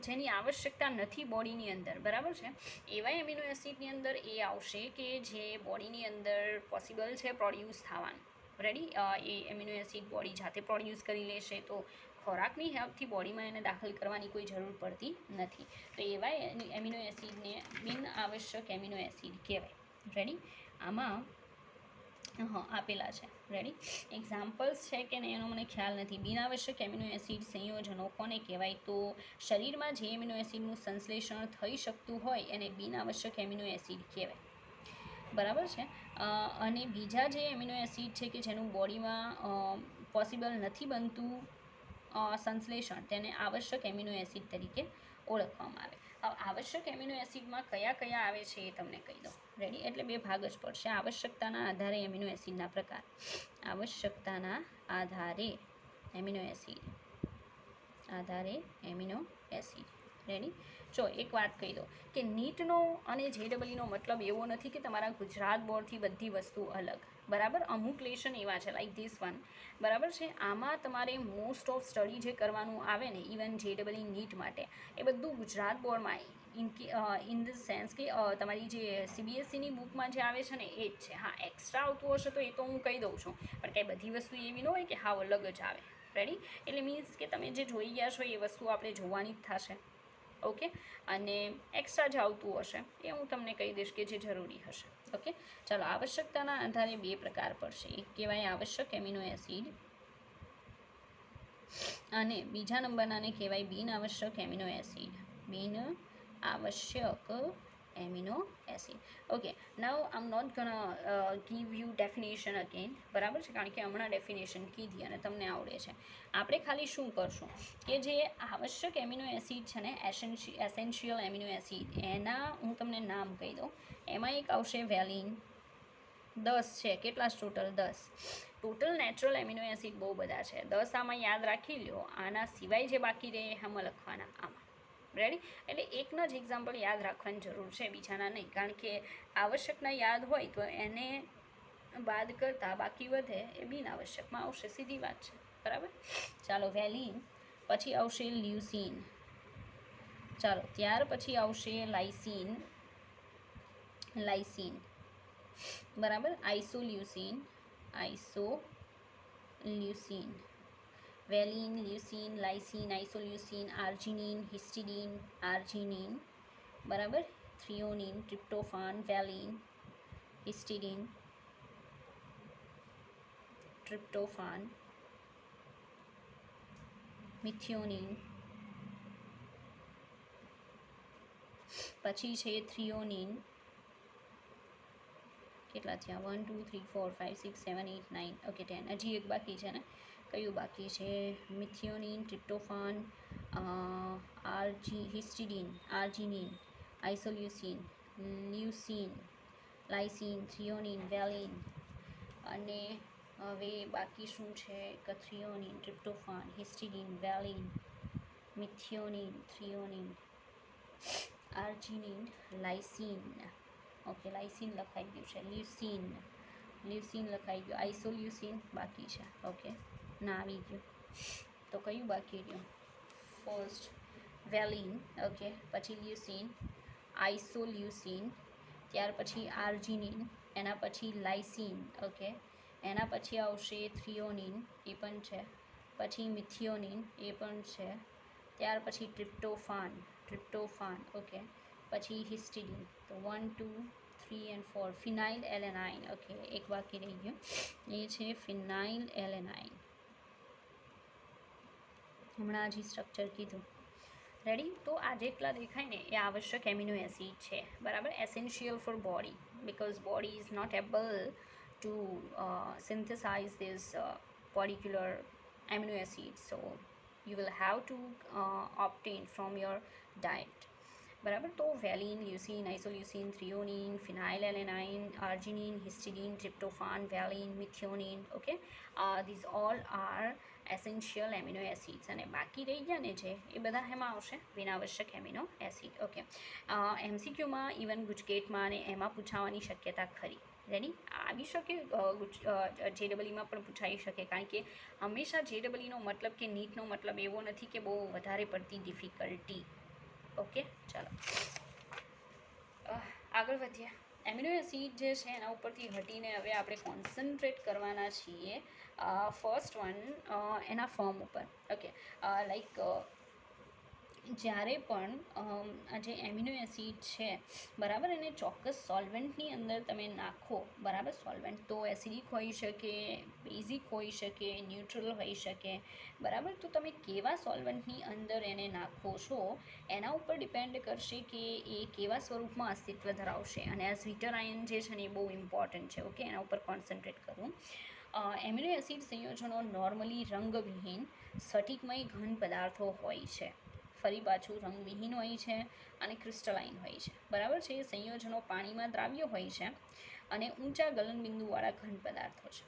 જેની આવશ્યકતા નથી બોડીની અંદર, બરાબર છે, એવા એમિનો એસિડની અંદર એ આવશે કે જે બોડીની અંદર પોસિબલ છે પ્રોડ્યુસ થવાનું. રેડી? એ એમિનો એસિડ બોડી જાતે પ્રોડ્યુસ કરી લેશે, તો ખોરાકની હેલ્પથી બોડીમાં એને દાખલ કરવાની કોઈ જરૂર પડતી નથી. તો એવા એમિનો એસિડને બિન આવશ્યક એમિનો એસિડ કહેવાય. રેડી? આમાં આપેલા છે. રેડી? એક્ઝામ્પલ્સ છે કે નહીં એનો મને ખ્યાલ નથી. બિનઆવશ્યક એમિનો એસિડ સંયોજનો કોને કહેવાય? તો શરીરમાં જે એમિનો એસિડનું સંશ્લેષણ થઈ શકતું હોય એને બિનઆવશ્યક એમિનો એસિડ કહેવાય. બરાબર છે? અને બીજા જે એમિનો એસિડ છે કે જેનું બોડીમાં પોસિબલ નથી બનતું સંશ્લેષણ, તેને આવશ્યક એમિનો એસિડ તરીકે ઓળખવામાં આવે. આવશ્યક એમિનો એસિડમાં કયા કયા આવે છે એ તમને કહી દઉં. રેડી? એટલે બે ભાગ જ પડશે. આવશ્યકતાના આધારે એમિનો એસિડના પ્રકાર. આવશ્યકતાના આધારે એમિનો એસિડ. આધારે એમિનો એસિડ. રેડી? જો એક વાત કહી દો કે નીટનો અને જેડબલઈનો મતલબ એવો નથી કે તમારા ગુજરાત બોર્ડથી બધી વસ્તુ અલગ. બરાબર? અમુક લેશન એવા છે લાઈક ધીસ વન. બરાબર છે? આમાં તમારે મોસ્ટ ઓફ સ્ટડી જે કરવાનું આવે ને, ઇવન જેડબલઈ નીટ માટે, એ બધું ગુજરાત બોર્ડમાં ઇન ધ સેન્સ કે તમારી જે સીબીએસસીની બુકમાં જે આવે છે ને એ જ છે. હા, એક્સ્ટ્રા આવતું હશે તો એ તો હું કહી દઉં છું, પણ કંઈ બધી વસ્તુ એવી ન હોય કે હા અલગ જ આવે. રેડી? એટલે મીન્સ કે તમે જે જોઈ ગયા છો એ વસ્તુ આપણે જોવાની જ થશે. ઓકે? અને એક્સ્ટ્રા જે આવતું હશે એ હું તમને કહી દઈશ કે જે જરૂરી હશે. ઓકે? ચાલો, આવશ્યકતાના આધારે બે પ્રકાર પડશે. એક કહેવાય આવશ્યક એમિનો એસિડ અને બીજા નંબરનાને કહેવાય બિન આવશ્યક એમિનો એસિડ. બિન આવશ્યક amino acid. Okay, now I am not gonna give you definition again. બરાબર છે? કારણ કે હમણાં ડેફિનેશન કીધી અને તમને આવડે છે. આપણે ખાલી શું કરશું કે જે આવશ્યક એમિનો એસિડ છે ને, એસેન્શિયલ એમિનો એસિડ, એના હું તમને નામ કહી દઉં. એમાં એક આવશે વેલિન. 10 છે. કેટલા total? 10. Total natural amino acid બહુ બધા છે. 10 આમાં યાદ રાખી લો. આના સિવાય જે બાકી રહે આમાં લખવાના. આમાં. રેડી? એટલે એકનો જ એક્ઝામ્પલ યાદ રાખવાની જરૂર છે, બીજાના નહીં. કારણ કે આવશ્યકના યાદ હોય તો એને બાદ કરતાં બાકી વધે એ બિન આવશ્યકમાં આવશે. સીધી વાત છે. બરાબર? ચાલો, વેલિન. પછી આવશે લ્યુસીન. ચાલો, ત્યાર પછી આવશે લાઇસીન. લાઇસીન. બરાબર? આઇસોલ્યુસીન. આઇસોલ્યુસીન. વેલિન, લ્યુસીન, લાઇસીન, આઇસોલ્યુસીન, આર્જિનિન, હિસ્ટિડિન, આર્જિનિન. બરાબર? થ્રિયોનિન, ટ્રિપ્ટોફાન, વેલિન, હિસ્ટિડિન, ટ્રિપ્ટોફાન, મિથિયોનિન. પછી છે થ્રિયોનિન. કેટલા થયા? 1 2 3 4 5 6 7 8 9. ઓકે, 10. હજી એક બાકી છે ને? કયું બાકી છે? Methionine, ટ્રિપ્ટોફાન, હિસ્ટિડિન, arginine, આઇસોલ્યુસિન, leucine, લાઇસીન, થ્રિયોનિન, વેલિન. અને હવે બાકી શું છે? થ્રિયોનિન, ટ્રિપ્ટોફાન, હિસ્ટિડિન, વેલિન, મિથિયોનિન, થ્રિયોનિન, આર્જિનિન, લાઇસીન. ઓકે, લાઇસીન લખાઈ ગયું છે. લ્યુસીન, લ્યુસીન લખાઈ ગયું, આઇસોલ્યુસીન બાકી છે. ઓકે, ના આવી ગયું. તો કયું બાકી રહ્યું? ફર્સ્ટ વેલિન, ઓકે, પછી લ્યુસીન, આઇસોલ્યુસીન, ત્યાર પછી આર્જિનિન, એના પછી લાઇસિન, ઓકે, એના પછી આવશે થ્રિયોનિન, એ પણ છે, પછી મિથિયોનિન, એ પણ છે, ત્યાર પછી ટ્રિપ્ટોફાન, ઓકે, પછી હિસ્ટિડિન. તો 1 2 3 and 4 ફિનાઇલ એલેનાઇન. ઓકે, એક બાકી રહી ગયું, એ છે ફિનાઇલ એલેનાઇન. હમણાં જ સ્ટ્રક્ચર કીધું. રેડી? તો આ જેટલા દેખાય ને એ આવશ્યક એમિનો એસિડ છે, બરાબર, essential for body, because body is not able to synthesize this particular amino acid, so you will have to obtain from your diet. બરાબર, તો valine, leucine, isoleucine, threonine, phenyl alanine, arginine, histidine, tryptophan, valine, methionine, okay, these all are essential amino acids. અને બાકી રહી ગયા ને જે, એ બધા એમાં આવશે વિનાવશ્યક એમિનો એસિડ. ઓકે, MCQમાં ઇવન ગુજકેટમાં અને એમાં પૂછાવાની શક્યતા ખરી. રેડી? આવી શકે, JEEમાં પણ પૂછાઈ શકે, કારણ કે હંમેશા JEEનો મતલબ કે નીટનો મતલબ એવો નથી કે બહુ વધારે પડતી ડિફિકલ્ટી. ઓકે, ચાલો આગળ વધીએ. એમિનો એસિડ જે છે એના ઉપરથી હટીને હવે આપણે કોન્સન્ટ્રેટ કરવાના છીએ ફર્સ્ટ વન એના ફોર્મ ઉપર. ઓકે, લાઈક જ્યારે પણ આ જે એમિનો એસિડ છે, બરાબર, એને ચોક્કસ સોલ્વન્ટની અંદર તમે નાખો, બરાબર, સોલ્વન્ટ તો એસિડિક હોઈ શકે, બેઝિક હોઈ શકે, ન્યુટ્રલ હોઈ શકે, બરાબર, તો તમે કેવા સોલ્વન્ટની અંદર એને નાખો છો એના ઉપર ડિપેન્ડ કરશે કે એ કેવા સ્વરૂપમાં અસ્તિત્વ ધરાવશે. અને આ સ્વીટર આયન જે છે ને એ બહુ ઇમ્પોર્ટન્ટ છે. ઓકે, એના ઉપર કોન્સન્ટ્રેટ કરવું. એમિનો એસિડ સંયોજનો નોર્મલી રંગવિહીન સ્ફટિકમય ઘન પદાર્થો હોય છે. ફરી પાછું રંગવિહીન હોય છે અને ક્રિસ્ટલાઇન હોય છે, બરાબર છે. એ સંયોજનો પાણીમાં દ્રાવ્ય હોય છે અને ઊંચા ગલનબિંદુવાળા ઘન પદાર્થો છે.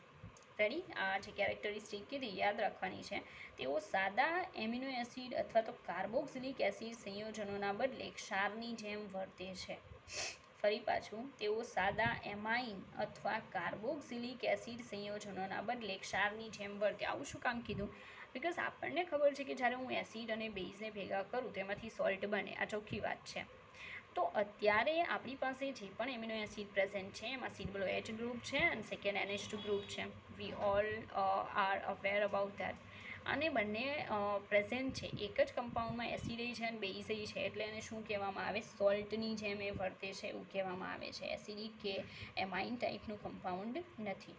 રેડી? આ જે કેરેક્ટરિસ્ટિક કીધી યાદ રાખવાની છે. તેઓ સાદા એમિનો એસિડ અથવા તો કાર્બોક્સિલિક એસિડ સંયોજનોના બદલે ક્ષારની જેમ વર્તે છે. ફરી પાછું, તેઓ સાદા એમાઇન અથવા કાર્બોક્સિલિક એસિડ સંયોજનોના બદલે ક્ષારની જેમ વર્તે. આવું શું કામ કીધું? બિકોઝ આપણને ખબર છે કે જ્યારે હું એસિડ અને બેઝને ભેગા કરું તો એમાંથી સોલ્ટ બને, આ ચોખ્ખી વાત છે. તો અત્યારે આપણી પાસે જે પણ એમિનો એસિડ પ્રેઝન્ટ છે એમાં COOH ગ્રુપ છે અને સેકન્ડ NH2 ગ્રુપ છે. We all are aware about that. અને બંને પ્રેઝન્ટ છે, એક જ કમ્પાઉન્ડમાં એસિડ છે અને બેઝ છે, એટલે એને શું કહેવામાં આવે? સોલ્ટની જેમ એ વર્તે છે એવું કહેવામાં આવે છે. એસિડિક કે એમાઇન ટાઈપનું કમ્પાઉન્ડ નથી,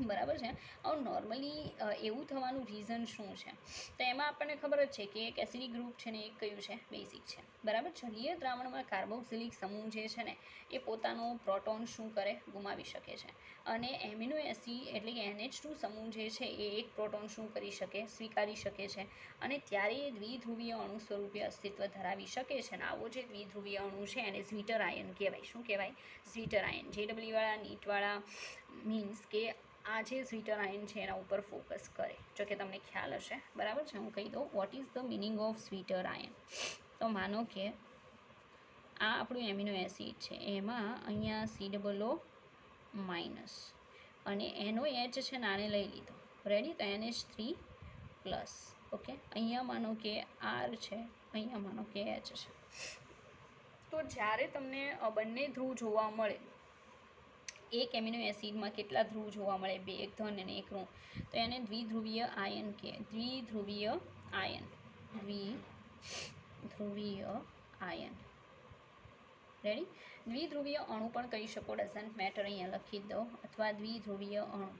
બરાબર છે. હવે નોર્મલી એવું થવાનું રીઝન શું છે? તો એમાં આપણને ખબર જ છે કે એક એસિડિક ગ્રુપ છે ને એક કયું છે? બેઝિક છે, બરાબર. જલીય દ્રાવણમાં કાર્બોક્સિલિક સમૂહ જે છે ને એ પોતાનો પ્રોટોન શું કરે? ગુમાવી શકે છે. અને એમિનો એસિડ એટલે કે NH2 સમૂહ જે છે એ એક પ્રોટોન શું કરી શકે? સ્વીકારી શકે છે. અને ત્યારે એ દ્વિધ્રુવીય અણુ સ્વરૂપે અસ્તિત્વ ધરાવી શકે છે. અને આવો જે દ્વિધ્રુવીય અણુ છે એને ઝ્વીટર આયન કહેવાય. શું કહેવાય? ઝ્વીટર આયન. JEEવાળા નીટવાળા મીન્સ કે આ જે ઝ્વીટર આયન છે એના ઉપર ફોકસ કરે. જો કે તમને ખ્યાલ હશે, બરાબર છે. હું કહી દઉં what is the meaning of zwitter ion. તો માનો કે આ આપણું એમિનો એસિડ છે, એમાં અહીંયા COO માઇનસ અને એનો H છે નાને લઈ લીધો. રેડી? તો NH3 પ્લસ. ઓકે, અહીંયા માનો કે R છે, અહીંયા માનો કે H છે. તો જ્યારે તમને બંને ધ્રુવ જોવા મળે, એક એમિનો એસિડમાં કેટલા ધ્રુવ જોવા મળે? 2, એક ધન અને એક ઋણ. તો એને દ્વિધ્રુવીય આયન કહે. દ્વિધ્રુવીય આયન. દ્વિધ્રુવીય આયન. રેડી? દ્વિધ્રુવીય અણુ પણ કહી શકો, ડઝન્ટ મેટર, અહીંયા લખી દો, અથવા દ્વિધ્રુવીય અણુ.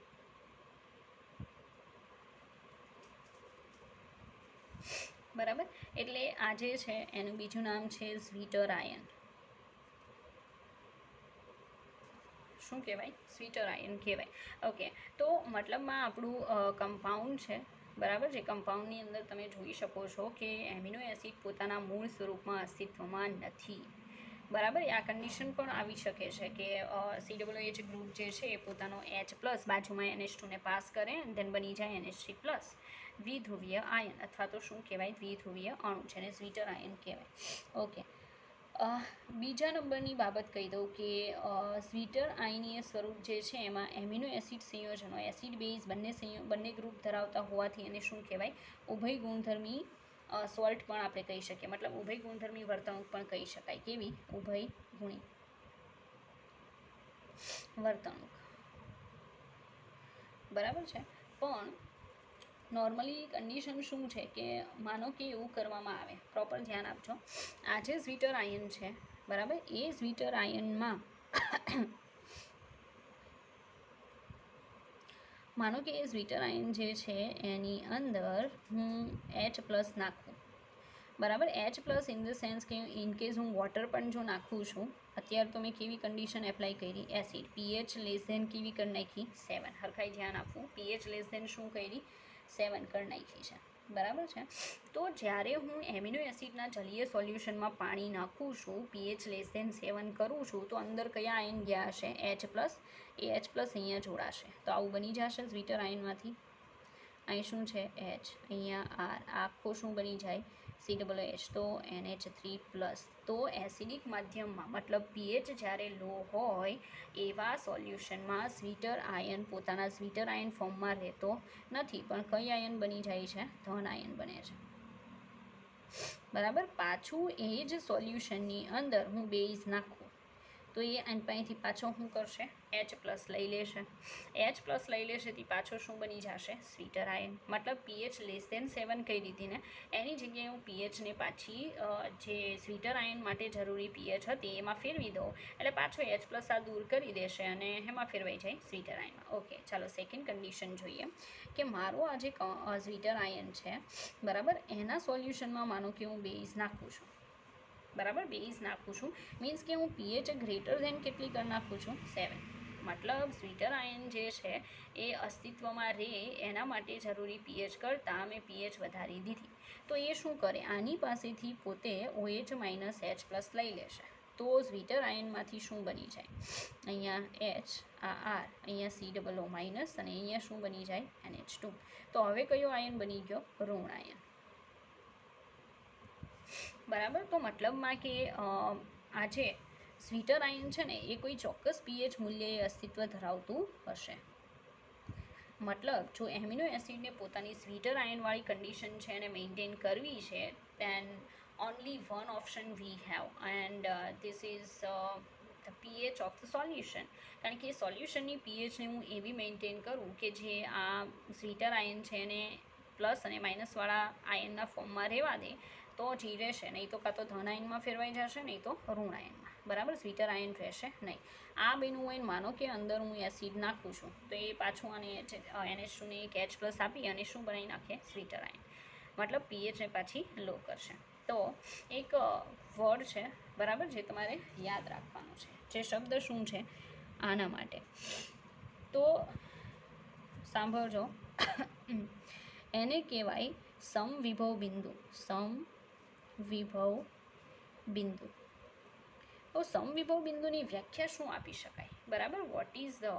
બરાબર, એટલે આ જે છે એનું બીજું નામ છે ઝ્વીટર આયન. શું કહેવાય? ઝ્વીટર આયન કહેવાય. ઓકે, તો મતલબમાં આપણું કમ્પાઉન્ડ છે, બરાબર. જે કમ્પાઉન્ડની અંદર તમે જોઈ શકો છો કે એમિનો એસિડ પોતાના મૂળ સ્વરૂપમાં અસ્તિત્વમાં નથી, બરાબર. આ કન્ડિશન પણ આવી શકે છે કે COOH ગ્રુપ જે છે એ પોતાનો H પ્લસ બાજુમાં NH2 ને પાસ કરે અને ધેન બની જાય NH3 પ્લસ. દ્વિધ્રુવીય આયન અથવા તો શું કહેવાય? દ્વિધ્રુવીય અણુ, જેને ઝ્વીટર આયન કહેવાય. ઓકે, બીજા નંબરની બાબત કહી દઉં કે સ્વીટર આયનીય સ્વરૂપ જે છે એમાં એમિનો એસિડ સંયોજનો એસિડ બેઝ બંને ગ્રુપ ધરાવતા હોવાથી એને શું કહેવાય? ઉભય ગુણધર્મી સોલ્ટ પણ આપણે કહી શકીએ, મતલબ ઉભય ગુણધર્મી વર્તણૂક પણ કહી શકાય. કેવી? ઉભય ગુણી વર્તણૂક. બરાબર છે. પણ નોર્મલી કન્ડિશન શું છે કે માનો કે એવું કરવામાં આવે, પ્રોપર ધ્યાન આપજો. આ જે સ્વીટર આયન છે, બરાબર, એ સ્વીટર આયનમાં માનો કે એ સ્વીટર આયન જે છે એની અંદર હું H+ નાખું, બરાબર. H+ ઇન ધ સેન્સ કે ઇનકેસ હું વોટર પણ જો નાખું છું, અત્યારે તો મેં કેવી કન્ડિશન એપ્લાય કરી? એસિડ. pH લેસ ધેન કેવી કરી નાખી? 7. હરખાઈ ધ્યાન આપવું. pH લેસ ધેન શું કરી? 7 કરી નાખી છે, બરાબર છે. તો જ્યારે હું એમિનો એસિડના જલીય સોલ્યુશનમાં પાણી નાખું છું, pH લેસ ધેન 7 કરું છું, તો અંદર કયા આયન ગયા હશે? H+. એ H+ અહીંયા જોડાશે, તો આવું બની જશે સ્વીટર આયનમાંથી. અહીં શું છે? H, અહીંયા R, આખો શું બની જાય? COOH, તો NH3+. તો એસિડિક માધ્યમમાં, મતલબ pH જ્યારે લો હોય એવા સોલ્યુશનમાં સ્વીટર આયન પોતાના સ્વીટર આયન ફોર્મમાં રહેતો નથી, પણ કઈ આયન બની જાય છે? ધન આયન બને છે, બરાબર. પાછું એ જ સોલ્યુશનની અંદર હું બેઝ નાખું તો એ પાસેથી પાછો શું કરશે? H+ લઈ લેશે. H+ લઈ લેશે તે પાછો શું બની જશે? Zwitterion. મતલબ pH લેસ ધેન 7 કહી દીધી ને, એની જગ્યાએ હું pHને પાછી જે સ્વીટર આયન માટે જરૂરી pH હતી એમાં ફેરવી દઉં, એટલે પાછો H+ આ દૂર કરી દેશે અને એમાં ફેરવાઈ જાય સ્વીટર આયનમાં. ઓકે, ચાલો સેકન્ડ કન્ડિશન જોઈએ કે મારો આ જે સ્વીટર આયન છે, બરાબર, એના સોલ્યુશનમાં માનો કે હું બેઝ નાખું છું, બરાબર. બેઝ નાખું છું મીન્સ કે હું pH ગ્રેટર ધેન કેટલી કરી નાખું છું? 7. મતલબ સ્વીટર આયન જે છે એ અસ્તિત્વમાં રહે એના માટે જરૂરી pH કરતાં મેં pH વધારી દીધી. તો એ શું કરે? આની પાસેથી પોતે OH- H+ લઈ લેશે, તો સ્વીટર આયનમાંથી શું બની જાય? અહીંયા H, આ R, અહીંયા COO- અને અહીંયા શું બની જાય? NH2. તો હવે કયો આયન બની ગયો? ઋણ આયન, બરાબર. તો મતલબમાં કે આ જે સ્વીટર આયન છે ને એ કોઈ ચોક્કસ pH મૂલ્યે અસ્તિત્વ ધરાવતું હશે. મતલબ જો એમિનો એસિડને પોતાની સ્વીટર આયનવાળી કન્ડિશન છે એને મેન્ટેન કરવી છે, then only one option we have, and this is the pH of the solution. કારણ કે સોલ્યુશનની pHને હું એવી મેન્ટેન કરું કે જે આ સ્વીટર આયન છે એને પ્લસ અને માઇનસવાળા આયનના ફોર્મમાં રહેવા દે તો જ રહેશે, નહીં તો કાં તો ધન આયનમાં ફેરવાઈ જશે, નહીં તો ઋણ આયનમાં, બરાબર. સ્વીટર આયન રહેશે નહીં. આ બેનું આયન માનો કે અંદર હું એસિડ નાખું છું તો એ પાછું આને NH2 ને એક H+ આપી અને શું બનાવી નાખે? Zwitterion. મતલબ pHને પાછી લો કરશે. તો એક વર્ડ છે, બરાબર, જે તમારે યાદ રાખવાનું છે. જે શબ્દ શું છે આના માટે? તો સાંભળજો. એને કહેવાય સમવિભવ બિંદુ. સમવિભવ બિંદુ. તો સમવિભવ બિંદુની વ્યાખ્યા શું આપી શકાય? બરાબર. Vote is the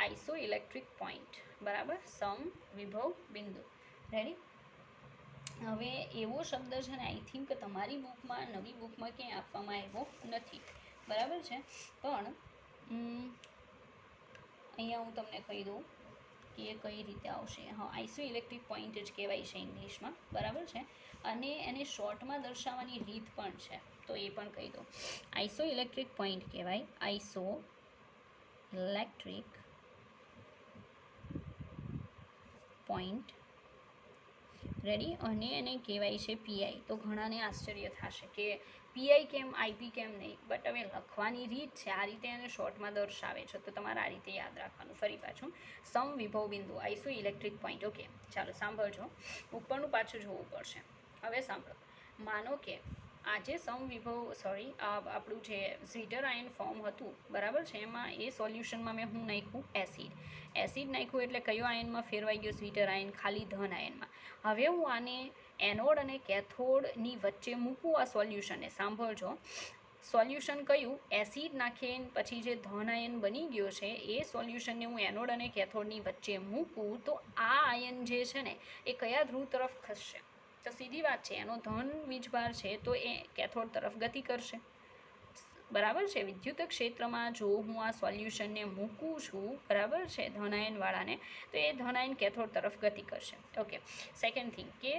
isoelectric point? બરાબર. સમવિભવ બિંદુ. રેડી? હવે એવો શબ્દ છે ને આઈ થિંક તમારી બુકમાં, નવી બુકમાં ક્યાંય આપવામાં આવ્યો નથી, બરાબર છે. પણ અહીંયા હું તમને કહી દઉં કે કઈ રીતે આવશે. હા, આઇસોઇલેક્ટ્રિક પોઈન્ટ જ કહેવાય છે ઇંગ્લિશમાં, બરાબર છે. અને એને શોર્ટમાં દર્શાવવાની રીત પણ છે, તો એ પણ કહી દઉં. આઇસોઇલેક્ટ્રિક પોઈન્ટ કહેવાય આઇસોઇલેક્ટ્રિક પોઈન્ટ. રેડી? અને એને કહેવાય છે પીઆઈ. તો ઘણાને આશ્ચર્ય થશે કે પીઆઈ કેમ, આઈપી કેમ નહીં, બટ હવે લખવાની રીત છે આ રીતે એને શોર્ટમાં દર્શાવે છે, તો તમારે આ રીતે યાદ રાખવાનું. ફરી પાછું, સમવિભવ બિંદુ, આઇસોઇલેક્ટ્રિક પોઈન્ટ. ઓકે, ચાલો સાંભળજો. ઉપરનું પાછું જોવું પડશે. હવે સાંભળો. માનો કે આજે આપણું જે સ્વીટર આયન ફોર્મ હતું, બરાબર છે, એમાં એ સોલ્યુશનમાં મેં હું નાખ્યું? એસિડ નાખ્યું એટલે કયો આયનમાં ફેરવાઈ ગયો સ્વીટર આયન? ખાલી ધન આયનમાં. હવે હું આને એનોડ અને કેથોડની વચ્ચે મૂકું આ સોલ્યુશનને. સાંભળજો, સોલ્યુશન કયું? એસિડ નાખીને પછી જે ધન આયન બની ગયો છે એ સોલ્યુશનને હું એનોડ અને કેથોડની વચ્ચે મૂકું તો આ આયન જે છે ને એ કયા ધ્રુવ તરફ ખસશે? તો સીધી વાત છે, એનો ધન વીજભાર છે તો એ કેથોડ તરફ ગતિ કરશે, બરાબર છે. વિદ્યુત ક્ષેત્રમાં જો હું આ સોલ્યુશનને મૂકું છું, બરાબર છે, ધન આયનવાળાને, તો એ ધન આયન કેથોડ તરફ ગતિ કરશે. ઓકે. સેકન્ડ થિંગ કે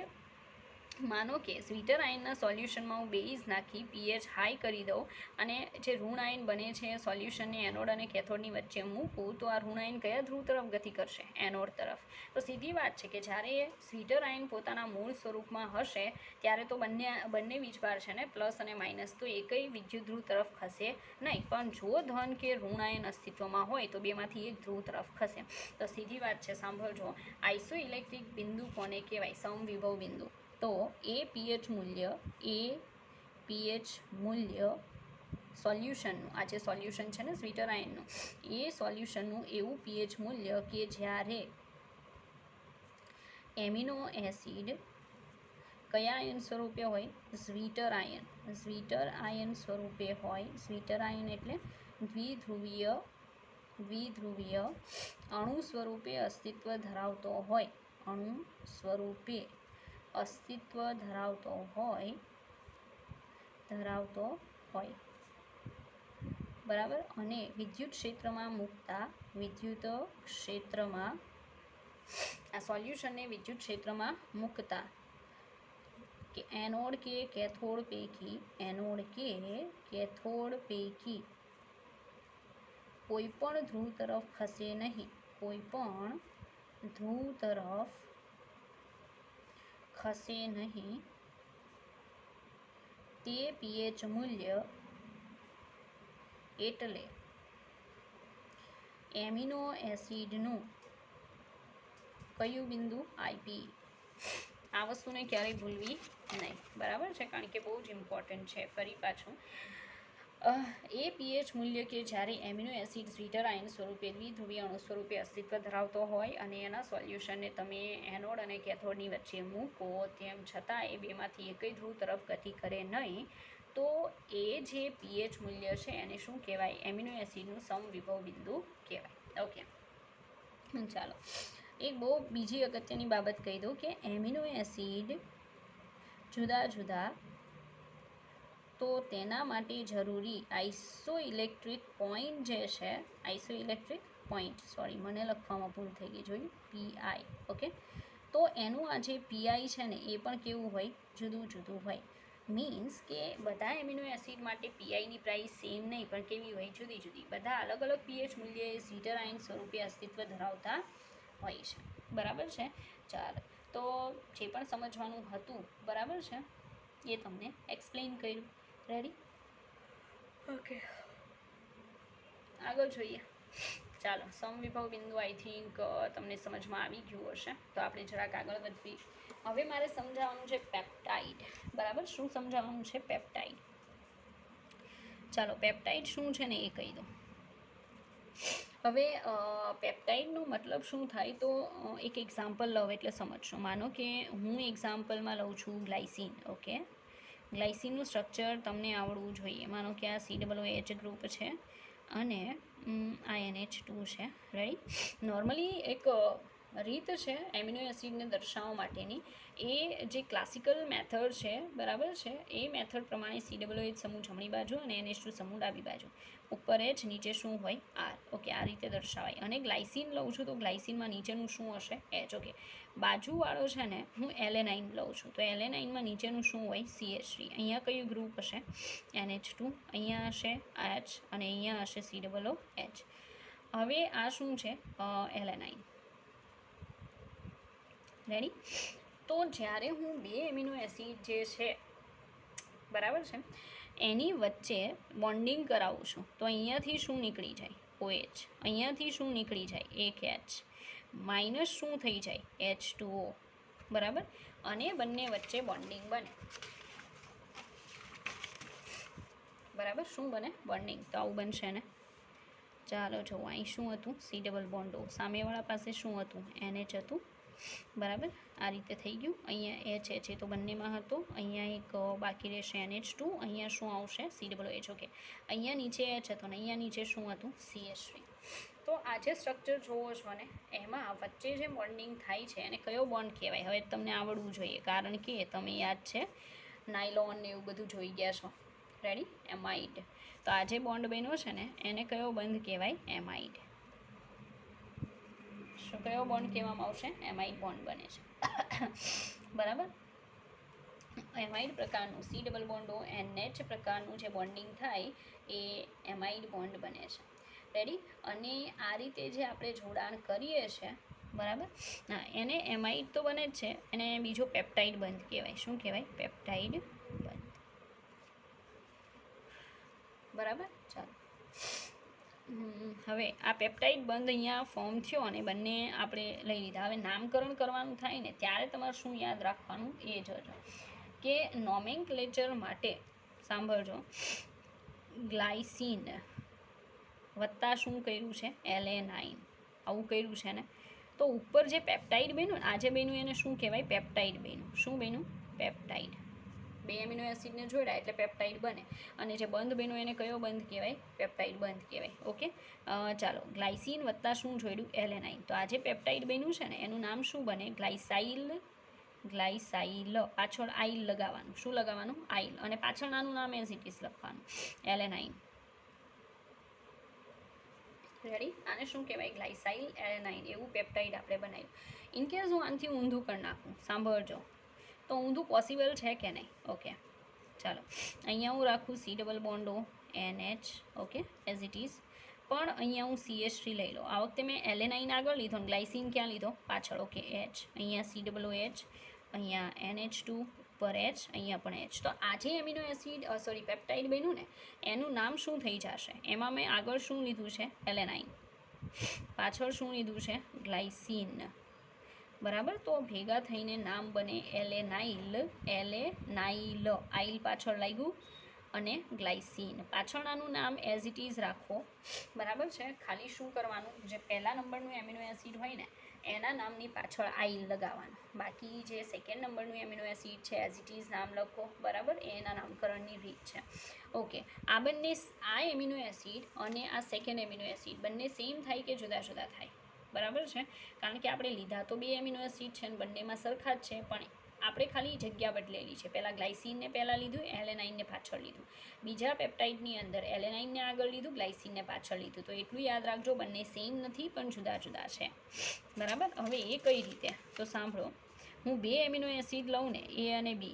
માનો કે સ્વીટર આયનના સોલ્યુશનમાં હું બેઝ નાખી પીએચ હાઈ કરી દઉં અને જે ઋણ આયન બને છે સોલ્યુશનને એનોડ અને કેથોડની વચ્ચે મૂકું, તો આ ઋણ આયન કયા ધ્રુવ તરફ ગતિ કરશે? એનોડ તરફ. તો સીધી વાત છે કે જ્યારે સ્વીટર આયન પોતાના મૂળ સ્વરૂપમાં હશે ત્યારે તો બંને વીજભાર છે ને, પ્લસ અને માઇનસ, તો એકય વિદ્યુત ધ્રુવ તરફ ખસે નહીં. પણ જો ધન કે ઋણ આયન અસ્તિત્વમાં હોય તો બેમાંથી એક ધ્રુવ તરફ ખસે. તો સીધી વાત છે, સાંભળજો. આઇસો ઇલેક્ટ્રિક બિંદુ કોને કહેવાય? સમવિભવ બિંદુ. તો એ પીએચ મૂલ્ય સોલ્યુશનનું, આ જે સોલ્યુશન છે ને સ્વીટર આયનનું, એ સોલ્યુશનનું એવું પીએચ મૂલ્ય કે જ્યારે એમિનો એસિડ કયા આયન સ્વરૂપે હોય? સ્વીટર આયન સ્વરૂપે હોય. સ્વીટર આયન એટલે દ્વિધ્રુવીય અણુ સ્વરૂપે અસ્તિત્વ ધરાવતો હોય. અણુ સ્વરૂપે અસ્તિત્વ ધરાવતો હોય, બરાબર. અને વિદ્યુત ક્ષેત્રમાં આ સોલ્યુશનને વિદ્યુત ક્ષેત્રમાં મૂકતા કે એનોડ કે કેથોડ પૈકી કોઈ પણ ધ્રુવ તરફ ખસે નહીં. તે પીએચ મૂલ્ય એટલે એમિનો એસિડનું કયું બિંદુ? આઈપી. આ વસ્તુને ક્યારેય ભૂલવી નહીં, બરાબર છે, કારણ કે બહુ જ ઇમ્પોર્ટન્ટ છે. ફરી પાછું, એ પીએચ મૂલ્ય કે જ્યારે એમિનો એસિડ સ્વીટર આયન સ્વરૂપે દ્વિધ્રુવીય અણુ સ્વરૂપે અસ્તિત્વ ધરાવતો હોય અને એના સોલ્યુશનને તમે એનોડ અને કેથોડની વચ્ચે મૂકો, તેમ છતાં એ બેમાંથી એકય ધ્રુવ તરફ ગતિ કરે નહીં, તો એ જે પીએચ મૂલ્ય છે એને શું કહેવાય? એમિનો એસિડનું સમવિભવ બિંદુ કહેવાય. ઓકે, ચાલો એક બહુ બીજી અગત્યની બાબત કહી દઉં કે એમિનો એસિડ જુદા તો તેના માટે જરૂરી આઇસોઇલેક્ટ્રિક પોઈન્ટ જે છે, મને લખવામાં ભૂલ થઈ ગઈ, જોયું, પીઆઈ. ઓકે, તો એનું આ જે પીઆઈ છે ને એ પણ કેવું હોય? જુદું હોય. મીન્સ કે બધા એમિનો એસિડ માટે પીઆઈની પ્રાઇસ સેમ નહીં, પણ કેવી હોય? જુદી. બધા અલગ પીએચ મૂલ્યે સ્વીટર આયન સ્વરૂપે અસ્તિત્વ ધરાવતા હોય છે, બરાબર છે. ચાલો, તો જે પણ સમજવાનું હતું, બરાબર છે, એ તમને એક્સપ્લેન કર્યું. રેડી? ઓકે, આગળ જોઈએ. ચાલો, સમવિભવ બિંદુ આઈ થિંક તમને સમજમાં આવી ગયું હશે. તો આપણે જરાક આગળ વધવી. હવે મારે સમજાવવાનું છે પેપ્ટાઇડ. બરાબર, શું સમજાવવાનું છે? પેપ્ટાઇડ. ચાલો, પેપ્ટાઇડ શું છે ને એ કહી દો. હવે પેપ્ટાઇડનો મતલબ શું થાય? તો એક એક્ઝામ્પલ લઉં એટલે સમજશો. માનો કે હું એક્ઝામ્પલમાં લઉં છું ગ્લાયસિન. ઓકે, ગ્લાયસિનનું સ્ટ્રક્ચર તમને આવડવું જોઈએ. માનો કે આ COOH ગ્રુપ છે અને આ NH2 છે. રાઈટ? નોર્મલી એક રીત છે એમિનો એસિડને દર્શાવવા માટેની, એ જે ક્લાસિકલ મેથડ છે, બરાબર છે, એ મેથડ પ્રમાણે COOH સમૂહ જમણી બાજુ અને NH2 સમૂહ ડાબી બાજુ, ઉપર H, નીચે શું હોય? R. ઓકે, આ રીતે દર્શાવાય. અને ગ્લાયસિન લઉં છું તો ગ્લાયસિનમાં નીચેનું શું હશે? H. ઓકે, બાજુવાળો છે ને હું એલેનાઇન લઉં છું તો એલેનાઇનમાં નીચેનું શું હોય? CH3. અહીંયા કયું ગ્રુપ હશે? NH2. અહીંયા હશે H અને અહીંયા હશે COOH. હવે આ શું છે? એલેનાઇન. રેડી? તો જ્યારે હું બે એમિનો એસિડ જે છે, બરાબર છે, એની વચ્ચે બોન્ડિંગ કરાવું છું તો અહીંયાથી શું નીકળી જાય? OH. અહીંયાથી શું નીકળી જાય? એક H. માઇનસ શું થઈ જાય? H2O. બરાબર, અને બંને વચ્ચે બોન્ડિંગ બને. બરાબર, શું બને? બોન્ડિંગ. તો આવું બનશે ને. ચાલો જો, અહીં શું હતું? C double bond O. સામેવાળા પાસે શું હતું? NH હતું. બરાબર, આ રીતે થઈ ગયું. અહીંયા H એ તો બંનેમાં હતો. અહીંયા એક બાકી રહેશે NH2. અહીંયા શું આવશે? COOH. ઓકે, અહીંયા નીચે H હતો ને અહીંયા નીચે શું હતું? CH3. તો આ જે સ્ટ્રક્ચર જોવો છો ને, એમાં વચ્ચે જે બોન્ડિંગ થાય છે એને કયો બોન્ડ કહેવાય? હવે તમને આવડવું જોઈએ, કારણ કે તમે યાદ છે નાયલોન ને એવું બધું જોઈ ગયા છો. રેડી? એમાઇડ. તો આ જે બોન્ડ બન્યો છે ને એને કયો બંધ કહેવાય? એમાઇડ. શું કયો બોન્ડ કહેવામાં આવશે? એમાઇડ બોન્ડ બને છે. બરાબર. એમાઇડ પ્રકારનું સી ડબલ બોન્ડો NH પ્રકારનું જે બોન્ડિંગ થાય એ એમાઇડ બોન્ડ બને છે. રેડી. અને આ રીતે જે આપણે જોડાણ કરીએ છીએ, બરાબર, હા, એને એમાઇડ તો બને જ છે, એને બીજો પેપ્ટાઇડ બંધ કહેવાય. શું કહેવાય? પેપ્ટાઇડ બંધ. બરાબર. ચાલો, હવે આ પેપ્ટાઇડ બંધ અહીંયા ફોર્મ થયો અને બંને આપણે લઈ લીધા. હવે નામકરણ કરવાનું થાય ને ત્યારે તમારે શું યાદ રાખવાનું એ જોજો કે નોમેનક્લેચર માટે સાંભળજો, ગ્લાયસીન વત્તા શું કર્યું છે? એલેનાઇન. આવું કર્યું છે ને, તો ઉપર જે પેપ્ટાઇડ બન્યું ને, આજે બન્યું એને શું કહેવાય? પેપ્ટાઇડ બન્યું. શું બન્યું? પેપ્ટાઇડ. 2 એમિનો એસિડને જોડ્યા એટલે પેપ્ટાઇડ બને. અને જે બંધ બન્યું એને કયો બંધ કહેવાય? પેપ્ટાઇડ બંધ કહેવાય. ઓકે. ચાલો, ગ્લાયસીન વત્તા શું જોડ્યું? એલેનાઇન. તો આ જે પેપ્ટાઇડ બન્યું છે ને એનું નામ શું બને? ગ્લાયસાઇલ. ગ્લાયસાઇલ. પાછળ આઇલ લગાવવાનું. શું લગાવવાનું? આઇલ. અને પાછળ નાનું નામ એઝ ઇટ ઇઝ લખવાનું, એલેનાઇન. રેડી. આને શું કહેવાય? ગ્લાયસાઇલ એલેનાઇન. એવું પેપ્ટાઇડ આપણે બનાવ્યું. ઇનકેસ હું આનાથી ઊંધું કરી નાખું, સાંભળજો, તો ઊંધું પોસિબલ છે કે નહીં? ઓકે, ચાલો, અહીંયા હું રાખું C double bond O NH, okay, as it is. પણ અહીંયા હું CH3 લઈ લો. આ વખતે મેં એલેનાઇન આગળ લીધો ને ગ્લાયસીન ક્યાં લીધો? પાછળ. Okay, H. અહીંયા COOH, અહીંયા NH2 પર H, અહીંયા પણ H. તો આ જે એમિનો એસિડ પેપ્ટાઇડ બન્યું ને એનું નામ શું થઈ જશે? એમાં મેં આગળ શું લીધું છે? એલેનાઇન. પાછળ શું લીધું છે? ગ્લાયસીન. બરાબર. તો ભેગા થઈને નામ બને એલેનાઇલ. એલેનાઇલ. આઇલ પાછળ લાગ્યું અને ગ્લાયસીન. પાછળનાનું નામ એઝ ઇટ ઇઝ રાખો. બરાબર છે. ખાલી શું કરવાનું? જે પહેલા નંબરનું એમિનો એસિડ હોય ને એના નામની પાછળ આઇલ લગાવવાનું. બાકી જે સેકન્ડ નંબરનું એમિનો એસિડ છે એઝ ઇટ ઇઝ નામ લખો. બરાબર. એના નામકરણની રીત છે. ઓકે. આ બંને, આ એમિનો એસિડ અને આ સેકન્ડ એમિનો એસિડ બંને સેમ થાય કે જુદા જુદા થાય? બરાબર છે. કારણ કે આપણે લીધા તો 2 એમિનો એસિડ છે ને બંનેમાં સરખા જ છે, પણ આપણે ખાલી જગ્યા બદલેલી છે. પહેલાં ગ્લાયસીનને પહેલાં લીધું, એલેનાઇનને પાછળ લીધું. બીજા પેપ્ટાઇડની અંદર એલેનાઇનને આગળ લીધું, ગ્લાયસીનને પાછળ લીધું. તો એટલું યાદ રાખજો, બંને સેમ નથી પણ જુદા જુદા છે. બરાબર. હવે એ કઈ રીતે? તો સાંભળો, હું 2 એમિનો એસિડ લઉં ને, A અને B,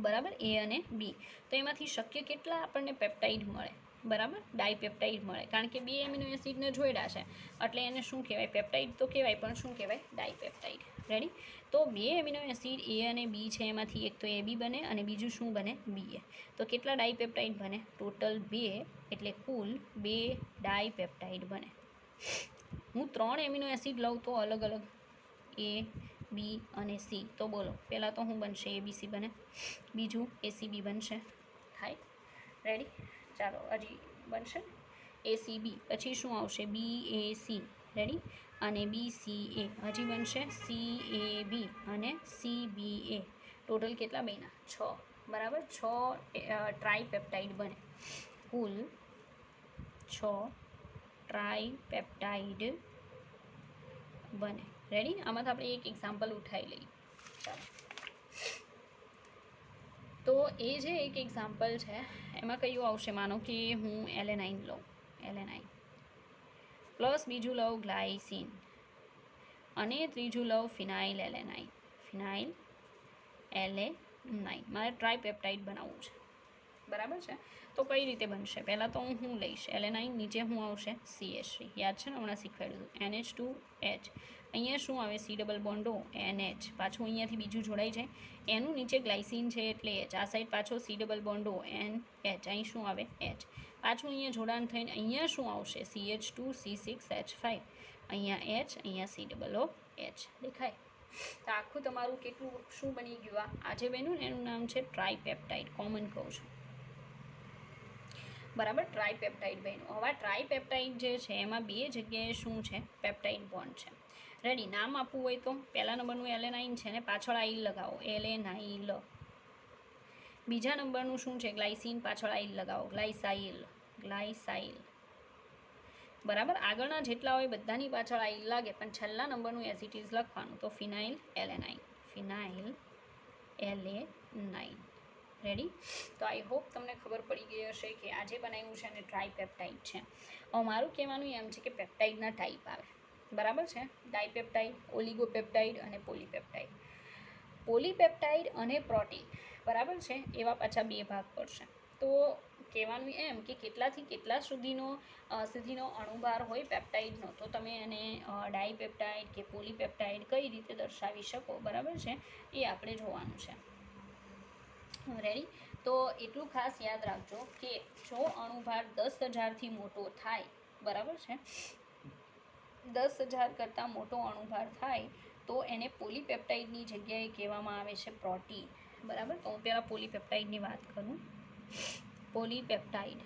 બરાબર, A અને B, તો એમાંથી શક્ય કેટલા આપણને પેપ્ટાઇડ મળે? બરાબર, ડાયપેપ્ટાઇડ મળે. કારણ કે 2 એમિનો એસિડને જોડ્યા છે એટલે એને શું કહેવાય? પેપ્ટાઇડ તો કહેવાય, પણ શું કહેવાય? ડાયપેપ્ટાઇડ. રેડી. તો 2 એમિનો એસિડ A અને B છે, એમાંથી એક તો AB બને અને બીજું શું બને? BA. તો કેટલા ડાયપેપ્ટાઇડ બને? ટોટલ 2, એટલે કુલ 2 ડાયપેપ્ટાઇડ બને. હું 3 એમિનો એસિડ લઉં તો અલગ અલગ, A, B અને C, તો બોલો પહેલાં તો શું બનશે? ABC બને. બીજું ACB બનશે. થાય? રેડી. ચાલો, હજી બનશે ACB. પછી શું આવશે? BAC. રેડી. અને BCA. હજી બનશે CAB અને CBA. ટોટલ કેટલા બન્યા? 6. બરાબર. 6 ટ્રાયપેપ્ટાઇડ બને. કુલ 6 ટ્રાયપેપ્ટાઇડ બને. રેડી. આમાંથી આપણે એક એક્ઝામ્પલ ઉઠાવી લઈએ. ચાલો, તો એ જે એક એક્ઝામ્પલ છે એમાં કયું આવશે? માનો કે હું એલેનાઇન લઉં, એલેનાઇન, પ્લસ બીજું લઉં ગ્લાયસીન, અને ત્રીજું લઉં ફિનાઇલ એલેનાઇન, ફિનાઇલ એલેનાઇન. મારે ટ્રાયપેપ્ટાઇડ બનાવવું છે. બરાબર છે. તો કઈ રીતે બનશે? પહેલાં તો હું લઈશ એલેનાઇન, નીચે શું આવશે? CH3. યાદ છે ને, હમણાં શીખવાડ્યું હતું. NH2H. અહીંયા શું આવે? C double bond O NH. પાછું અહીંયાથી બીજું જોડાઈ જાય. એનું નીચે ગ્લાયસીન છે એટલે H. આ સાઈડ પાછો C ડબલ બોન્ડો NH. અહીં શું આવે? H. પાછું અહીંયા જોડાણ થઈને અહીંયા શું આવશે? CH2C6H5. અહીંયા H, અહીંયા C ડબલ O H. દેખાય? તો આખું તમારું કેટલું શું બની ગયું? આજે બન્યું ને એનું નામ છે ટ્રાયપેપ્ટાઇડ. કોમન કહું છું. બરાબર. ટ્રાયપેપ્ટાઇડ બન્યું. હવે ટ્રાયપેપ્ટાઇડ જે છે એમાં 2 જગ્યાએ શું છે? પેપ્ટાઇડ બોન્ડ છે. રેડી. નામ આપવું હોય તો પહેલા નંબરનું એલેનાઇન છે ને પાછળ આઇલ લગાવો, એલેનાઇલ. બીજા નંબરનું શું છે? ગ્લાયસીન, પાછળ આઇલ લગાવો, ગ્લાયસાઇલ, ગ્લાયસાઇલ. બરાબર. આગળના જેટલા હોય બધાની પાછળ આઇલ લાગે, પણ છેલ્લા નંબરનું એઝ ઇટ ઇઝ લખવાનું. તો ફિનાઇલ એલેનાઇન, ફિનાઇલ એલેનાઇન. રેડી? તો આઈ હોપ તમને ખબર પડી ગઈ હશે કે આજે બનાવ્યું છે અને ટ્રાયપેપ્ટાઇડ છે. હવે મારું કહેવાનું એમ છે કે પેપ્ટાઇડના ટાઈપ આવે, બરાબર છે? ડાયપેપ્ટાઇડ, ઓલિગોપેપ્ટાઇડ અને પોલીપેપ્ટાઇડ. પોલીપેપ્ટાઇડ અને પ્રોટીન, બરાબર છે, એવા પાછા બે ભાગ પડશે. તો કહેવાનું એમ કે કેટલાથી કેટલા સુધીનો અણુભાર હોય પેપ્ટાઇડનો, તો તમે એને ડાયપેપ્ટાઇડ કે પોલીપેપ્ટાઇડ કઈ રીતે દર્શાવી શકો, બરાબર છે, એ આપણે જોવાનું છે. રેડી? તો એટલું ખાસ યાદ રાખજો કે જો અણુભાર 10,000થી મોટો થાય, બરાબર છે, 10,000 કરતાં મોટો અણુભાર થાય તો એને પોલીપેપ્ટાઇડની જગ્યાએ કહેવામાં આવે છે પ્રોટીન, બરાબર? તો હું પહેલાં પોલીપેપ્ટાઇડની વાત કરું. પોલીપેપ્ટાઇડ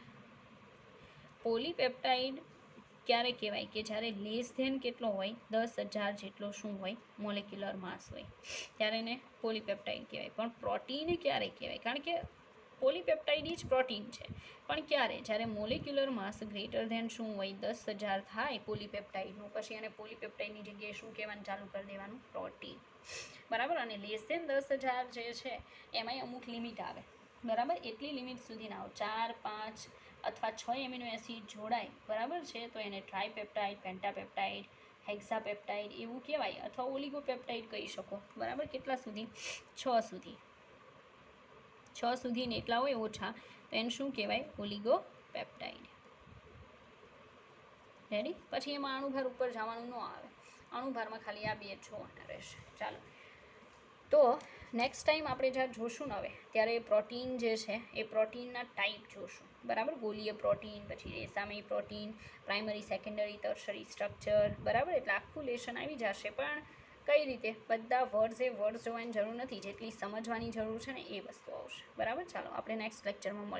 ક્યારે કહેવાય કે જ્યારે લેસ ધેન કેટલો હોય, 10,000 જેટલો શું હોય, મોલેક્યુલર માસ હોય, ત્યારે એને પોલીપેપ્ટાઇડ કહેવાય. પણ પ્રોટીન ક્યારે કહેવાય? કારણ કે પોલીપેપ્ટાઇડ જ પ્રોટીન છે, પણ ક્યારે? જ્યારે મોલેક્યુલર માસ ગ્રેટર ધેન શું હોય, 10,000 થાય પોલીપેપ્ટાઇડનું, પછી એને પોલીપેપ્ટાઇડની જગ્યાએ શું કહેવાનું ચાલુ કરી દેવાનું? પ્રોટીન, બરાબર? અને લેસ ધેન 10,000 જે છે એમાંય અમુક લિમિટ આવે, બરાબર? એટલી લિમિટ સુધી ના આવે, 4, 5 અથવા 6 એમિનો એસિડ જોડાય, બરાબર છે, તો એને ટ્રાયપેપ્ટાઇડ, પેન્ટાપેપ્ટાઇડ, હેક્સાપેપ્ટાઇડ એવું કહેવાય, અથવા ઓલિગોપેપ્ટાઇડ કહી શકો, બરાબર? કેટલા સુધી? 6 સુધી. 6 સુધી ને એટલા હોય ઓછા તો એને શું કહેવાય? ઓલિગોપેપ્ટાઇડ. રેડી? પછી એમાં અણુભાર ઉપર જવાનું ન આવે, અણુભારમાં ખાલી આ બે જોવાના રહેશે. ચાલો, તો નેક્સ્ટ ટાઈમ આપણે જ્યારે જોશું ને હવે, ત્યારે પ્રોટીન જે છે એ પ્રોટીનના ટાઈપ જોશું, બરાબર? ગોલીય પ્રોટીન, પછી રેસામય protein, primary, secondary, tertiary structure, બરાબર? એટલે આખું લેશન આવી જશે. પણ કઈ રીતે? બધા વર્ડ્સ જોવાની જરૂર નથી, જેટલી સમજવાની જરૂર છે ને એ વસ્તુ આવશે, બરાબર? ચાલો, આપણે નેક્સ્ટ લેક્ચરમાં મળીએ.